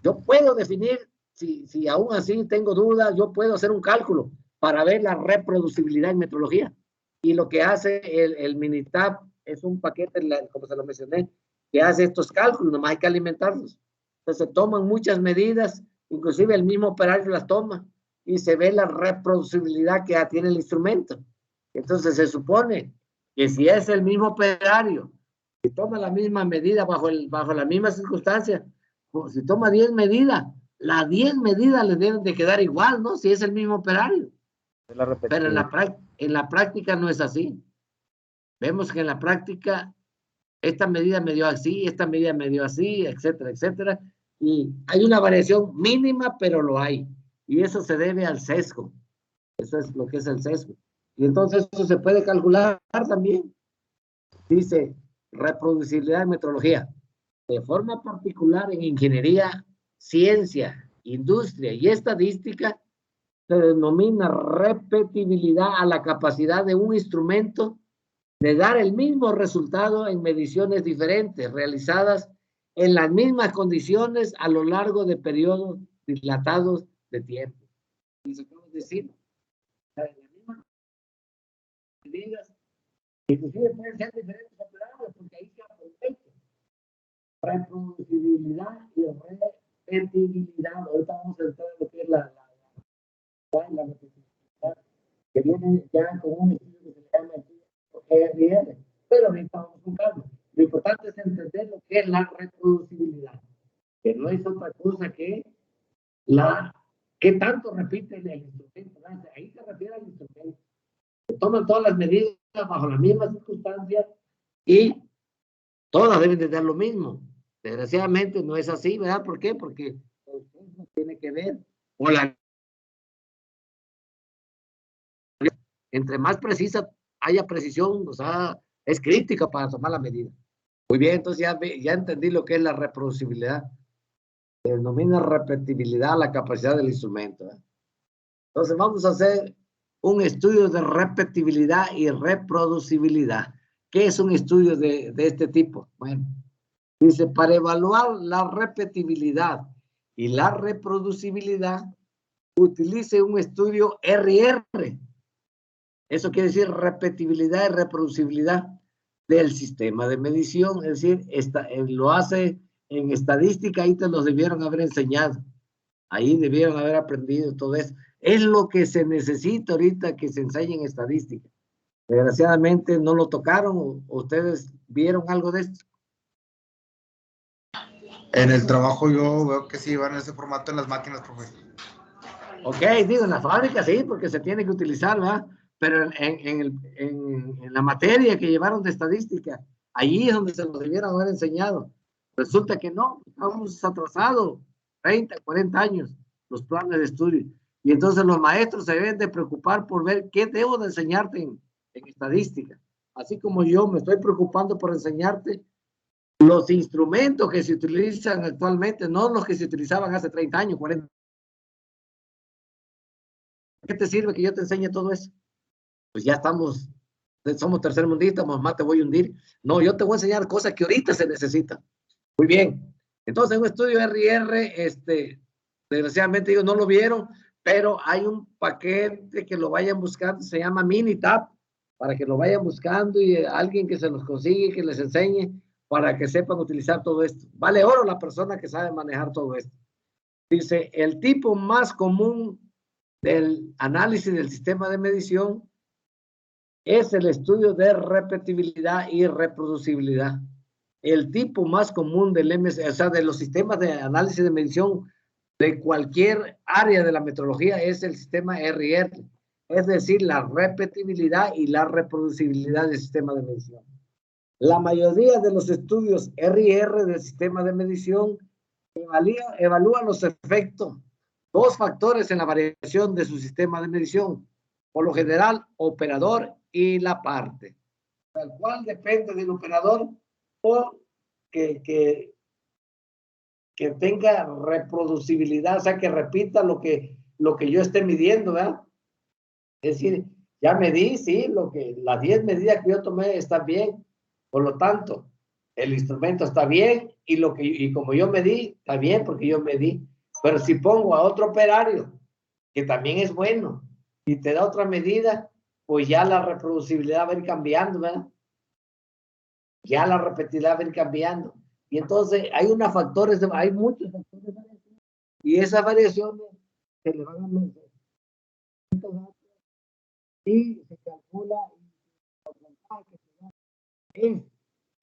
yo puedo definir, si aún así tengo dudas, yo puedo hacer un cálculo para ver la reproducibilidad en metrología. Y lo que hace el Minitab es un paquete, como se lo mencioné, que hace estos cálculos, nomás hay que alimentarlos. Entonces se toman muchas medidas, inclusive el mismo operario las toma y se ve la reproducibilidad que tiene el instrumento. Entonces se supone que si es el mismo operario y toma la misma medida bajo la misma circunstancia, pues si toma 10 medidas, las 10 medidas le deben de quedar igual, ¿no? Si es el mismo operario. Es la Pero en la práctica no es así. Vemos que en la práctica esta medida me dio así, esta medida me dio así, etcétera, etcétera. Y hay una variación mínima, pero lo hay. Y eso se debe al sesgo. Eso es lo que es el sesgo. Y entonces eso se puede calcular también. Dice reproducibilidad en metrología. De forma particular en ingeniería, ciencia, industria y estadística, se denomina repetibilidad a la capacidad de un instrumento de dar el mismo resultado en mediciones diferentes, realizadas en las mismas condiciones a lo largo de periodos dilatados de tiempo. Y se puede decir, las mismas medidas, inclusive pueden ser diferentes operadores, porque ahí se aprovecha reproducibilidad y repetibilidad. Ahorita vamos a entrar en lo que es la repetibilidad, que viene ya con un estudio que se llama RR, pero ahorita vamos a buscarlo. Lo importante es entender lo que es la reproducibilidad, que no es otra cosa que qué tanto repite el instrumento. Ahí se refiere al instrumento. Se toman todas las medidas bajo las mismas circunstancias y todas deben de dar lo mismo. Desgraciadamente no es así, ¿verdad? ¿Por qué? Porque no tiene que ver con entre más precisa haya precisión, o sea, es crítica para tomar la medida. Muy bien, entonces ya entendí lo que es la reproducibilidad. Se denomina repetibilidad la capacidad del instrumento. Entonces vamos a hacer un estudio de repetibilidad y reproducibilidad. ¿Qué es un estudio de este tipo? Bueno, dice, para evaluar la repetibilidad y la reproducibilidad, utilice un estudio RR. Eso quiere decir repetibilidad y reproducibilidad del sistema de medición. Es decir, lo hace en estadística, ahí te los debieron haber enseñado. Ahí debieron haber aprendido todo eso. Es lo que se necesita ahorita que se enseñe en estadística. Desgraciadamente no lo tocaron. ¿Ustedes vieron algo de esto? En el trabajo yo veo que sí van en ese formato en las máquinas, profe. Ok, digo, en la fábrica sí, porque se tiene que utilizar, ¿verdad? Pero en la materia que llevaron de estadística, allí es donde se los debieron haber enseñado. Resulta que no, estamos atrasados 30, 40 años los planes de estudio. Y entonces los maestros se deben de preocupar por ver qué debo de enseñarte en estadística. Así como yo me estoy preocupando por enseñarte los instrumentos que se utilizan actualmente, no los que se utilizaban hace 30 años, 40. ¿Qué te sirve que yo te enseñe todo eso? Pues ya somos tercermundistas, mamá, te voy a hundir. No, yo te voy a enseñar cosas que ahorita se necesitan. Muy bien. Entonces, en un estudio RR, desgraciadamente digo, no lo vieron, pero hay un paquete que lo vayan buscando, se llama Minitab, para que lo vayan buscando y alguien que se los consigue, que les enseñe, para que sepan utilizar todo esto. Vale oro la persona que sabe manejar todo esto. Dice, el tipo más común del análisis del sistema de medición es el estudio de repetibilidad y reproducibilidad. El tipo más común del MS, o sea, de los sistemas de análisis de medición de cualquier área de la metrología es el sistema RR, es decir, la repetibilidad y la reproducibilidad del sistema de medición. La mayoría de los estudios RR del sistema de medición Evalúa los efectos, dos factores en la variación de su sistema de medición, por lo general, operador y la parte, tal cual depende del operador o que tenga reproducibilidad, o sea, que repita lo que yo esté midiendo, ¿verdad? Es decir, ya medí, sí, las 10 medidas que yo tomé están bien, por lo tanto, el instrumento está bien y como yo medí, está bien porque yo medí. Pero si pongo a otro operario, que también es bueno, y te da otra medida, pues ya la reproducibilidad va a ir cambiando, ¿verdad? Ya la repetibilidad va a ir cambiando. Y entonces hay muchos factores de variación, y esas variaciones se le van a medir. Y se calcula que es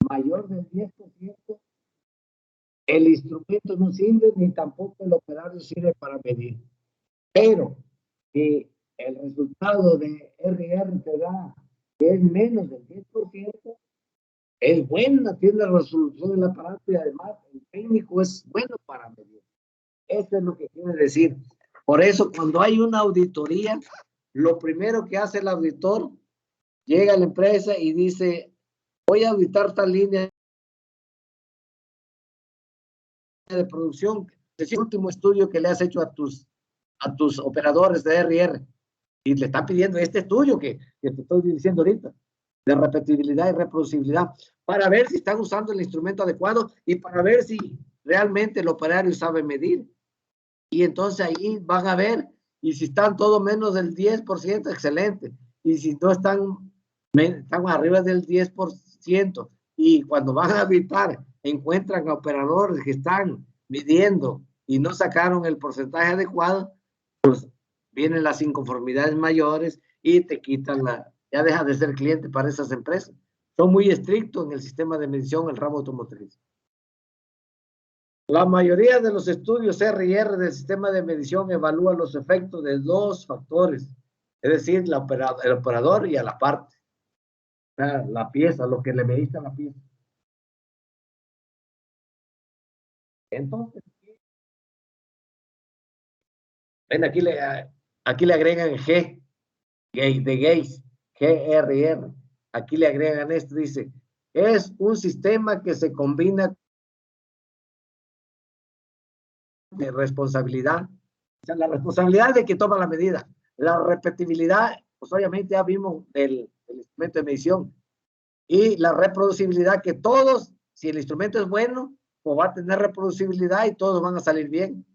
mayor del 10%, el instrumento no sirve ni tampoco el operario sirve para medir. Pero si el resultado de RR te da que es menos del 10%, es buena, tiene la resolución del aparato y además el técnico es bueno para medir. Eso es lo que quiere decir. Por eso, cuando hay una auditoría, lo primero que hace el auditor, llega a la empresa y dice, voy a auditar tal línea de producción. Es el último estudio que le has hecho a tus operadores de RR. Y le están pidiendo este estudio que te estoy diciendo ahorita, de repetibilidad y reproducibilidad, para ver si están usando el instrumento adecuado y para ver si realmente el operario sabe medir. Y entonces ahí van a ver, y si están todo menos del 10%, excelente. Y si no están arriba del 10%, y cuando van a auditar, encuentran a operadores que están midiendo y no sacaron el porcentaje adecuado, pues vienen las inconformidades mayores y te quitan ya deja de ser cliente para esas empresas. Son muy estrictos en el sistema de medición, el ramo automotriz. La mayoría de los estudios R&R del sistema de medición evalúan los efectos de dos factores, es decir, el operador y a la parte. La pieza, lo que le mediste a la pieza. Entonces, ven, aquí le agregan G de Gates, GRR. Aquí le agregan esto, dice, es un sistema que se combina de responsabilidad. O sea, la responsabilidad de que toma la medida. La repetibilidad, pues obviamente ya vimos el instrumento de medición. Y la reproducibilidad, que todos, si el instrumento es bueno, pues va a tener reproducibilidad y todos van a salir bien.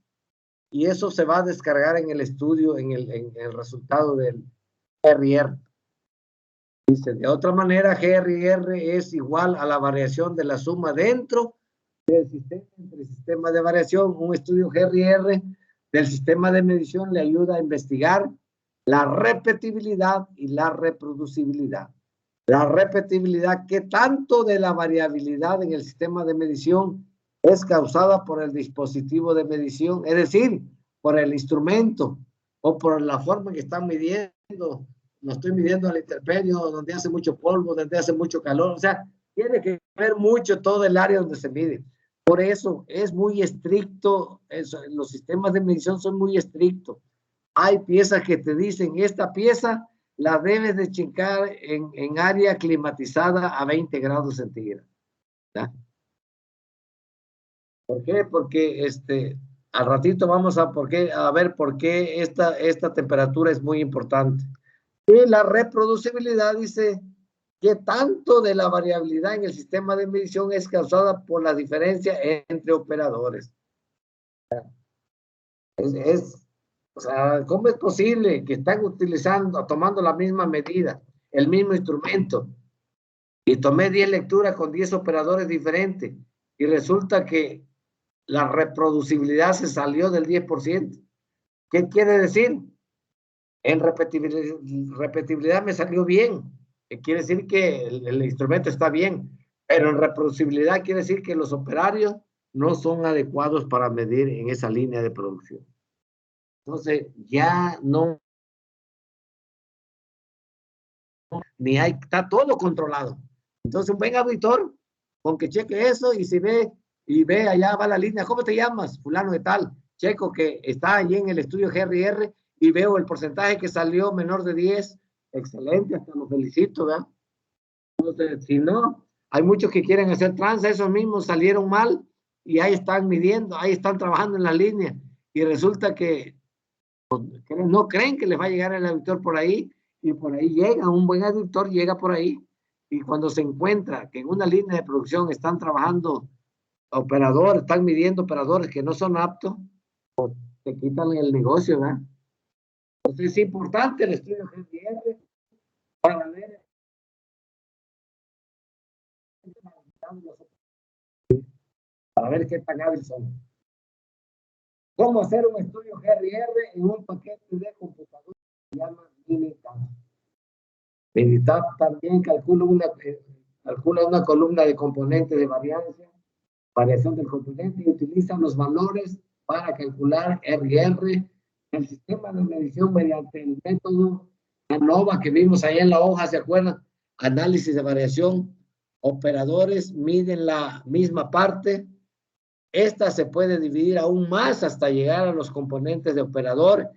Y eso se va a descargar en el estudio, en el resultado del GRR. Dice, de otra manera, GRR es igual a la variación de la suma dentro del sistema, entre sistemas de variación. Un estudio GRR del sistema de medición le ayuda a investigar la repetibilidad y la reproducibilidad. La repetibilidad, ¿qué tanto de la variabilidad en el sistema de medición es causada por el dispositivo de medición? Es decir, por el instrumento o por la forma en que están midiendo. No estoy midiendo al intemperio, donde hace mucho polvo, donde hace mucho calor. O sea, tiene que ver mucho todo el área donde se mide. Por eso es muy estricto, los sistemas de medición son muy estrictos. Hay piezas que te dicen, esta pieza la debes de checar en área climatizada a 20 grados centígrados. ¿Ya? ¿Por qué? Porque al ratito vamos a ver por qué esta temperatura es muy importante. Y la reproducibilidad dice que tanto de la variabilidad en el sistema de medición es causada por la diferencia entre operadores. O sea, ¿cómo es posible que están tomando la misma medida, el mismo instrumento, y tomé 10 lecturas con 10 operadores diferentes, y resulta que la reproducibilidad se salió del 10%? ¿Qué quiere decir? En repetibilidad me salió bien, quiere decir que el instrumento está bien, pero en reproducibilidad quiere decir que los operarios no son adecuados para medir en esa línea de producción. Entonces, ya no, está todo controlado. Entonces, un buen auditor, con que cheque eso, y si ve y ve, allá va la línea, ¿cómo te llamas? Fulano de tal, checo que está allí en el estudio GRR y veo el porcentaje que salió menor de 10, excelente, hasta lo felicito, ¿verdad? Entonces, si no, hay muchos que quieren hacer tranza, esos mismos salieron mal y ahí están midiendo, ahí están trabajando en la línea y resulta que no creen que les va a llegar el auditor por ahí y por ahí llega, un buen auditor llega por ahí y cuando se encuentra que en una línea de producción están trabajando operadores, están midiendo operadores que no son aptos, pues te quitan el negocio, ¿verdad? Entonces es importante el estudio GDR para ver qué tan hábiles son. ¿Cómo hacer un estudio GRR en un paquete de computadora que se llama Minitab? Minitab también calcula una columna de componentes de variación del componente y utiliza los valores para calcular RR, el sistema de medición mediante el método ANOVA que vimos ahí en la hoja, ¿se acuerdan? Análisis de variación, operadores miden la misma parte. Esta se puede dividir aún más hasta llegar a los componentes de operador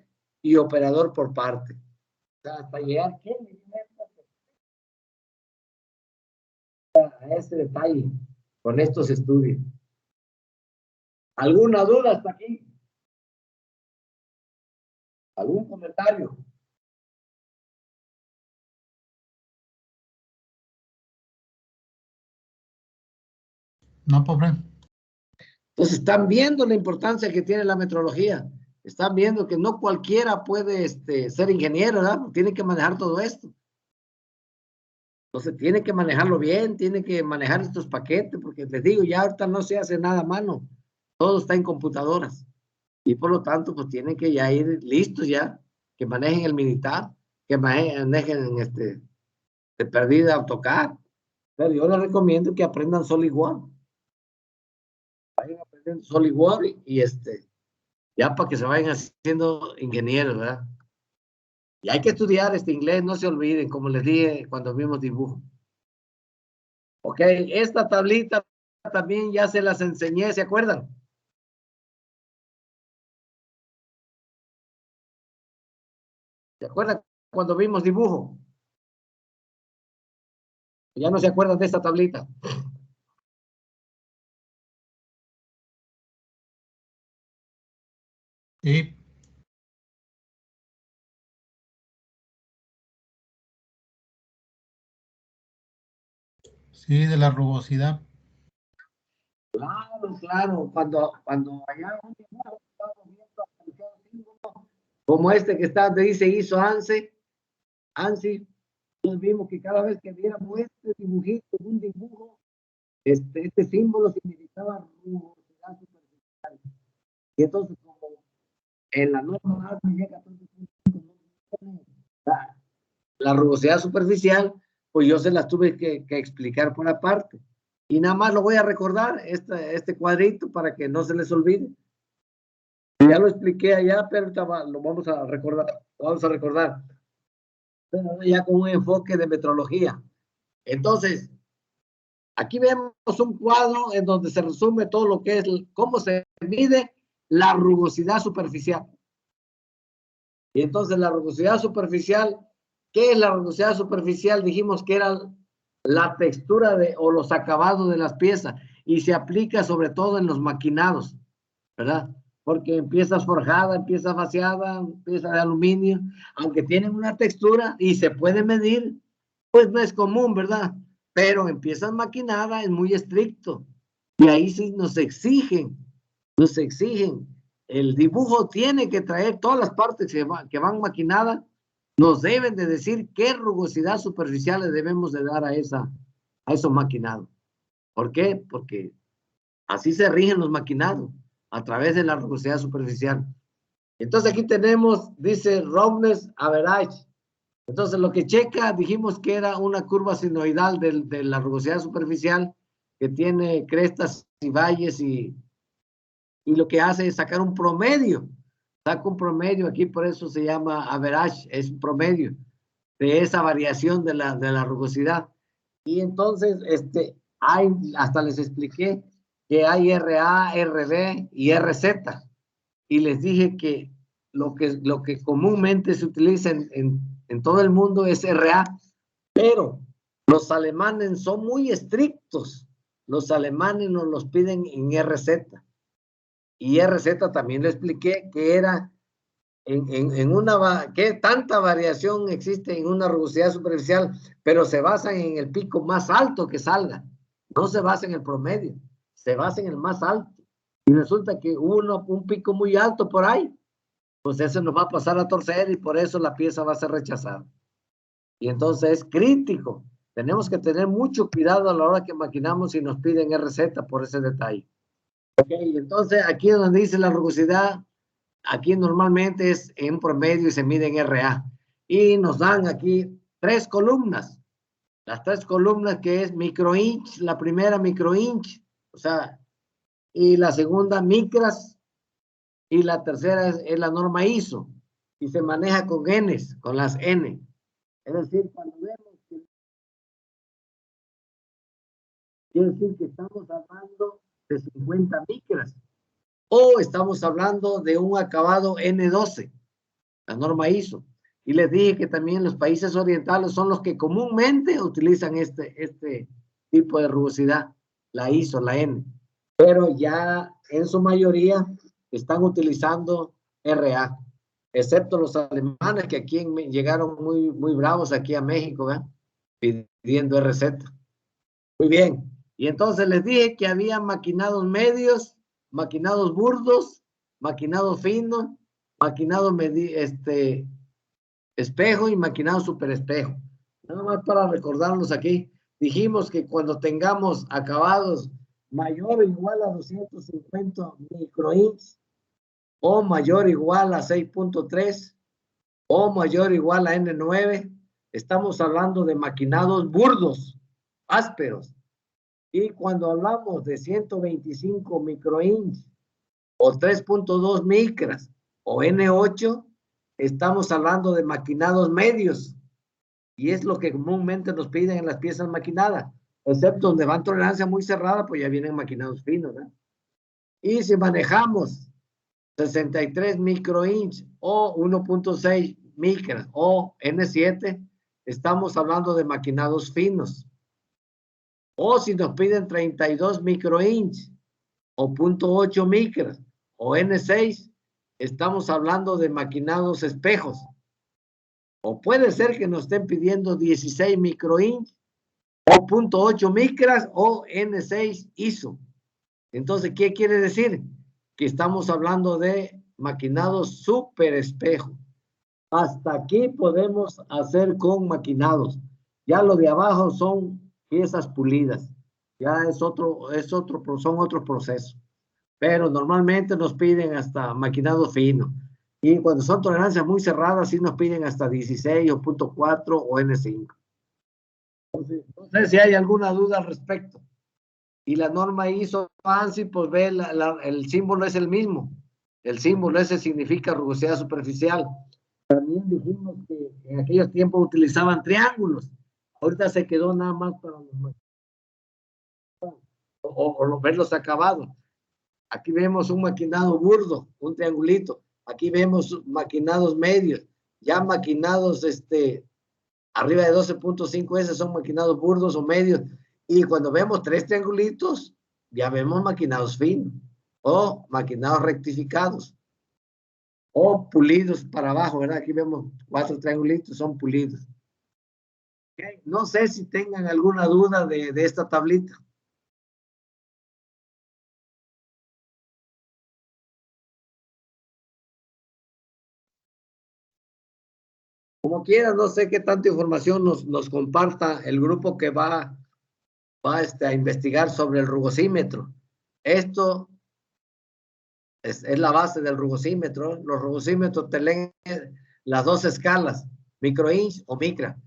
y operador por parte. O sea, hasta llegar a ese detalle con estos estudios. ¿Alguna duda hasta aquí? ¿Algún comentario? No, pobre. Entonces están viendo la importancia que tiene la metrología. Están viendo que no cualquiera puede ser ingeniero, ¿verdad? Tiene que manejar todo esto. Entonces tiene que manejarlo bien, tiene que manejar estos paquetes, porque les digo, ya ahorita no se hace nada a mano. Todo está en computadoras. Y por lo tanto, pues tienen que ya ir listos ya, que manejen el Minitab, que manejen de perdida AutoCAD. Pero yo les recomiendo que aprendan SolidWorks. Vayan aprendiendo SolidWorks y ya para que se vayan haciendo ingenieros, ¿verdad? Y hay que estudiar inglés, no se olviden, como les dije cuando vimos dibujo. Ok, esta tablita también ya se las enseñé, ¿se acuerdan? ¿Se acuerdan cuando vimos dibujo? Ya no se acuerdan de esta tablita. Sí. Sí, de la rugosidad. Claro, claro. Cuando allá un dibujo estamos viendo como que está, dice hizo ANSI, nos vimos que cada vez que viéramos dibujito, un dibujo, este símbolo significaba rugosidad superficial. Y entonces, como en la norma llega la rugosidad superficial, pues yo se las tuve que explicar por aparte. Y nada más lo voy a recordar, este cuadrito, para que no se les olvide. Ya lo expliqué allá, pero lo vamos a recordar. Pero ya con un enfoque de metrología. Entonces, aquí vemos un cuadro en donde se resume todo lo que es, cómo se mide la rugosidad superficial. Y entonces la rugosidad superficial, ¿qué es la rugosidad superficial? Dijimos que era la textura o los acabados de las piezas y se aplica sobre todo en los maquinados, ¿verdad? Porque empieza forjada, empieza vaciada, pieza de aluminio, aunque tienen una textura y se puede medir, pues no es común, ¿verdad? Pero empiezan maquinada, es muy estricto y ahí sí nos exigen. El dibujo tiene que traer todas las partes que van maquinadas, nos deben de decir qué rugosidad superficial le debemos de dar a esos maquinados. ¿Por qué? Porque así se rigen los maquinados, a través de la rugosidad superficial. Entonces aquí tenemos, dice roughness average. Entonces lo que checa, dijimos que era una curva sinoidal de la rugosidad superficial, que tiene crestas y valles y lo que hace es sacar un promedio. Saca un promedio aquí, por eso se llama average, es un promedio de esa variación de la rugosidad. Y entonces, hasta les expliqué que hay RA, RB y RZ. Y les dije que lo que comúnmente se utiliza en todo el mundo es RA, pero los alemanes son muy estrictos. Los alemanes nos los piden en RZ. Y RZ también le expliqué que era que tanta variación existe en una rugosidad superficial, pero se basan en el pico más alto que salga. No se basa en el promedio, se basa en el más alto. Y resulta que hubo un pico muy alto por ahí, pues ese nos va a pasar a torcer y por eso la pieza va a ser rechazada. Y entonces es crítico. Tenemos que tener mucho cuidado a la hora que maquinamos y nos piden RZ por ese detalle. Ok, entonces aquí donde dice la rugosidad, aquí normalmente es en promedio y se mide en RA. Y nos dan aquí 3 columnas. Las 3 columnas que es microinch, la primera microinch, o sea, y la segunda micras, y la tercera es la norma ISO, y se maneja con Ns, con las N. Es decir, cuando vemos que quiere decir que estamos hablando de 50 micras, o estamos hablando de un acabado N12, la norma ISO. Y les dije que también los países orientales son los que comúnmente utilizan este tipo de rugosidad, la ISO, la N. Pero ya en su mayoría están utilizando RA, excepto los alemanes que aquí llegaron muy bravos aquí a México, ¿verdad? Pidiendo RZ. Muy bien. Y entonces les dije que había maquinados medios, maquinados burdos, maquinados finos, maquinados espejo y maquinado super espejo. Nada más para recordarlos aquí, dijimos que cuando tengamos acabados mayor o igual a 250 microinch o mayor o igual a 6.3 o mayor o igual a N9, estamos hablando de maquinados burdos, ásperos. Y cuando hablamos de 125 microinch o 3.2 micras o N8, estamos hablando de maquinados medios. Y es lo que comúnmente nos piden en las piezas maquinadas. Excepto donde van tolerancia muy cerrada, pues ya vienen maquinados finos, ¿verdad? Y si manejamos 63 microinch o 1.6 micras o N7, estamos hablando de maquinados finos. O si nos piden 32 microinch o 0.8 micras o N6, estamos hablando de maquinados espejos. O puede ser que nos estén pidiendo 16 microinch o 0.8 micras o N6 ISO. Entonces, ¿qué quiere decir? Que estamos hablando de maquinados super espejo. Hasta aquí podemos hacer con maquinados. Ya lo de abajo son piezas pulidas. Ya son otros procesos. Pero normalmente nos piden hasta maquinado fino. Y cuando son tolerancias muy cerradas, sí nos piden hasta 16 o 0.4 o N5. Entonces, no sé si hay alguna duda al respecto. Y la norma ISO ANSI, pues ve, el símbolo es el mismo. El símbolo ese significa rugosidad superficial. También dijimos que en aquellos tiempos utilizaban triángulos. Ahorita se quedó nada más para los o ver los acabados. Aquí vemos un maquinado burdo, un triangulito. Aquí vemos maquinados medios. Ya maquinados arriba de 12.5 S son maquinados burdos o medios. Y cuando vemos 3 triangulitos, ya vemos maquinados finos o maquinados rectificados o pulidos para abajo, ¿verdad? Aquí vemos 4 triangulitos, son pulidos. Okay. No sé si tengan alguna duda de esta tablita. Como quiera, no sé qué tanta información nos comparta el grupo que va a investigar sobre el rugosímetro. Esto es la base del rugosímetro. Los rugosímetros te leen las 2 escalas, microinch o micra.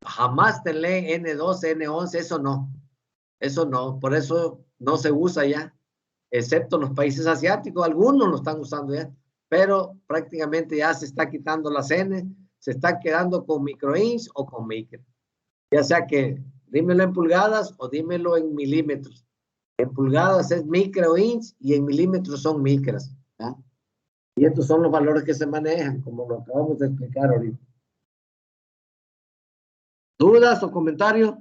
Jamás te leen N12, N11, eso no. Eso no, por eso no se usa ya, excepto en los países asiáticos, algunos lo están usando ya, pero prácticamente ya se está quitando las N, se está quedando con microinch o con micra. Ya sea que dímelo en pulgadas o dímelo en milímetros. En pulgadas es micro inch y en milímetros son micras. ¿Ah? Y estos son los valores que se manejan, como lo acabamos de explicar ahorita. ¿Dudas o comentarios?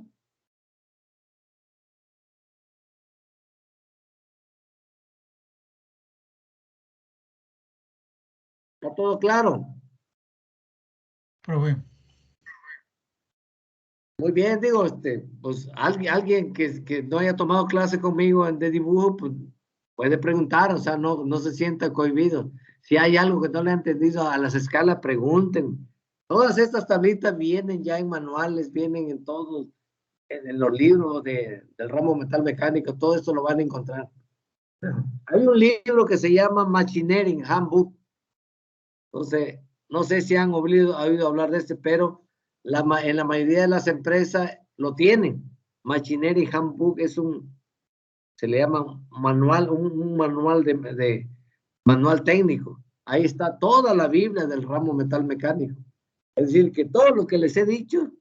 ¿Está todo claro? Profe. Muy bien, digo, pues alguien que no haya tomado clase conmigo de dibujo, pues puede preguntar, o sea, no se sienta cohibido. Si hay algo que no le han entendido a las escalas, pregunten. Todas estas tablitas vienen ya en manuales, vienen en todos, en los libros del ramo metal mecánico, todo esto lo van a encontrar. Hay un libro que se llama Machineering Handbook. Entonces, no sé si han oído hablar de este, pero en la mayoría de las empresas lo tienen. Machinery Handbook se le llama manual, un manual de manual técnico. Ahí está toda la Biblia del ramo metal mecánico. Es decir, que todo lo que les he dicho,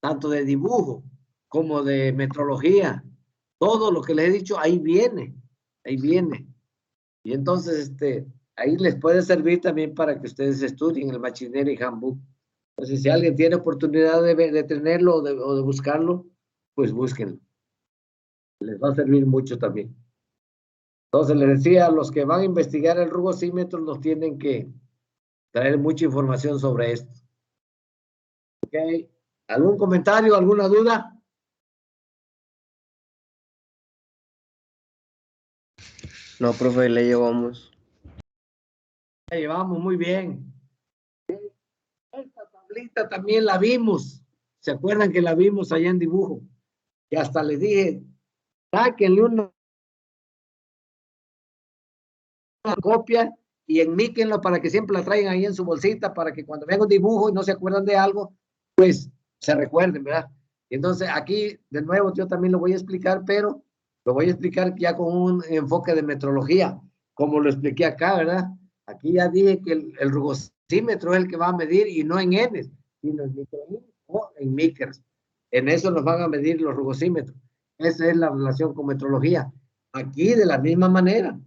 tanto de dibujo como de metrología, todo lo que les he dicho, ahí viene. Y entonces, ahí les puede servir también para que ustedes estudien el Machinery Handbook. Entonces, si alguien tiene oportunidad de tenerlo o de buscarlo, pues búsquenlo. Les va a servir mucho también. Entonces, les decía, los que van a investigar el rugosímetro nos tienen que traer mucha información sobre esto. ¿Ok? ¿Algún comentario, alguna duda? No, profe, le llevamos. La llevamos muy bien. Esta tablita también la vimos. ¿Se acuerdan que la vimos allá en dibujo? Y hasta les dije, sáquenle una copia y enmíquenlo para que siempre la traigan ahí en su bolsita, para que cuando vean un dibujo y no se acuerdan de algo, pues se recuerden, ¿verdad? Y entonces aquí, de nuevo, yo también lo voy a explicar, pero lo voy a explicar ya con un enfoque de metrología, como lo expliqué acá, ¿verdad? Aquí ya dije que el rugosímetro es el que va a medir, y no en N, sino en micro o en micras. En eso nos van a medir los rugosímetros. Esa es la relación con metrología. Aquí, de la misma manera.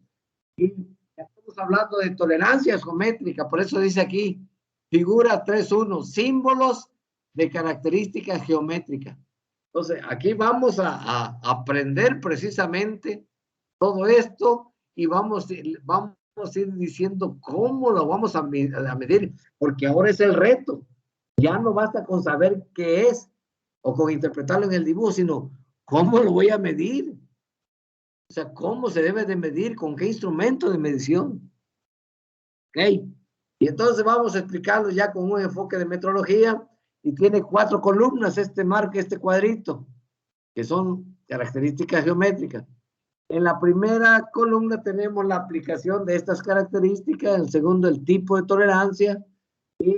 Y estamos hablando de tolerancia geométrica, por eso dice aquí, figura 3.1, símbolos de características geométricas. Entonces, aquí vamos a aprender precisamente todo esto y vamos a ir diciendo cómo lo vamos a medir, porque ahora es el reto. Ya no basta con saber qué es o con interpretarlo en el dibujo, sino cómo lo voy a medir. O sea, ¿cómo se debe de medir? ¿Con qué instrumento de medición? ¿Ok? Y entonces vamos a explicarlo ya con un enfoque de metrología, y tiene 4 columnas este cuadrito, que son características geométricas. En la primera columna tenemos la aplicación de estas características, en el segundo el tipo de tolerancia, y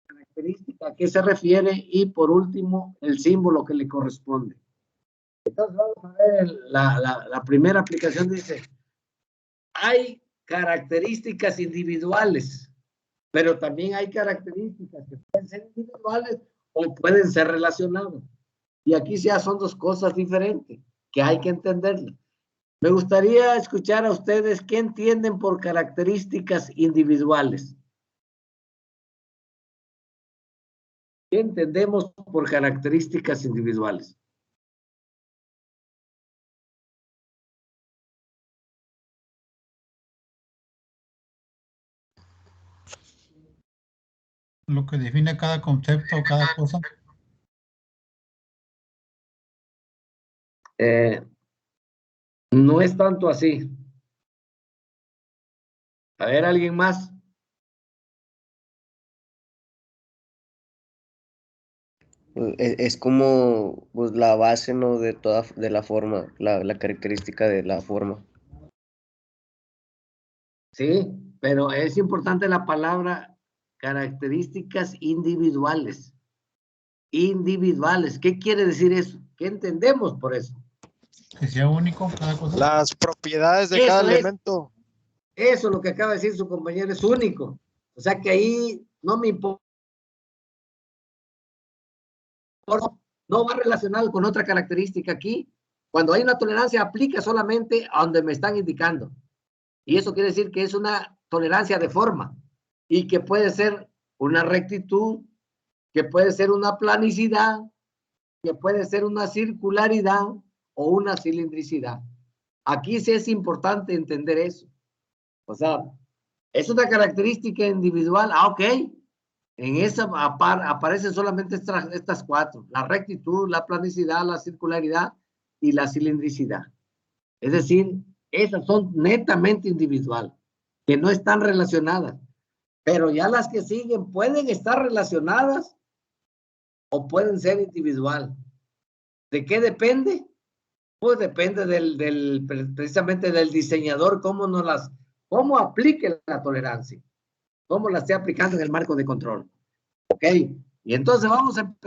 característica a qué se refiere, y por último el símbolo que le corresponde. Entonces vamos a ver la primera aplicación. Dice, hay características individuales, pero también hay características que pueden ser individuales o pueden ser relacionadas. Y aquí ya son dos cosas diferentes que hay que entenderlas. Me gustaría escuchar a ustedes qué entienden por características individuales. ¿Qué entendemos por características individuales? Lo que define cada concepto o cada cosa. No es tanto así. A ver, ¿alguien más? Es como pues, la base, ¿no? De la forma, la característica de la forma. Sí, pero es importante la palabra características individuales. Individuales. ¿Qué quiere decir eso? ¿Qué entendemos por eso? Que sea único cada cosa. Las propiedades de cada elemento. Eso es lo que acaba de decir su compañero, es único. O sea que ahí no me importa. No va relacionado con otra característica aquí. Cuando hay una tolerancia, aplica solamente a donde me están indicando. Y eso quiere decir que es una tolerancia de forma y que puede ser una rectitud, que puede ser una planicidad, que puede ser una circularidad o una cilindricidad. Aquí sí es importante entender eso. O sea, es una característica individual. Ah, ok. En esa aparecen solamente estas cuatro: la rectitud, la planicidad, la circularidad y la cilindricidad. Es decir, esas son netamente individual, que no están relacionadas. Pero ya las que siguen pueden estar relacionadas o pueden ser individual. ¿De qué depende? Pues depende precisamente del diseñador, cómo aplique la tolerancia, cómo la esté aplicando en el marco de control. ¿Ok? Y entonces vamos a empezar.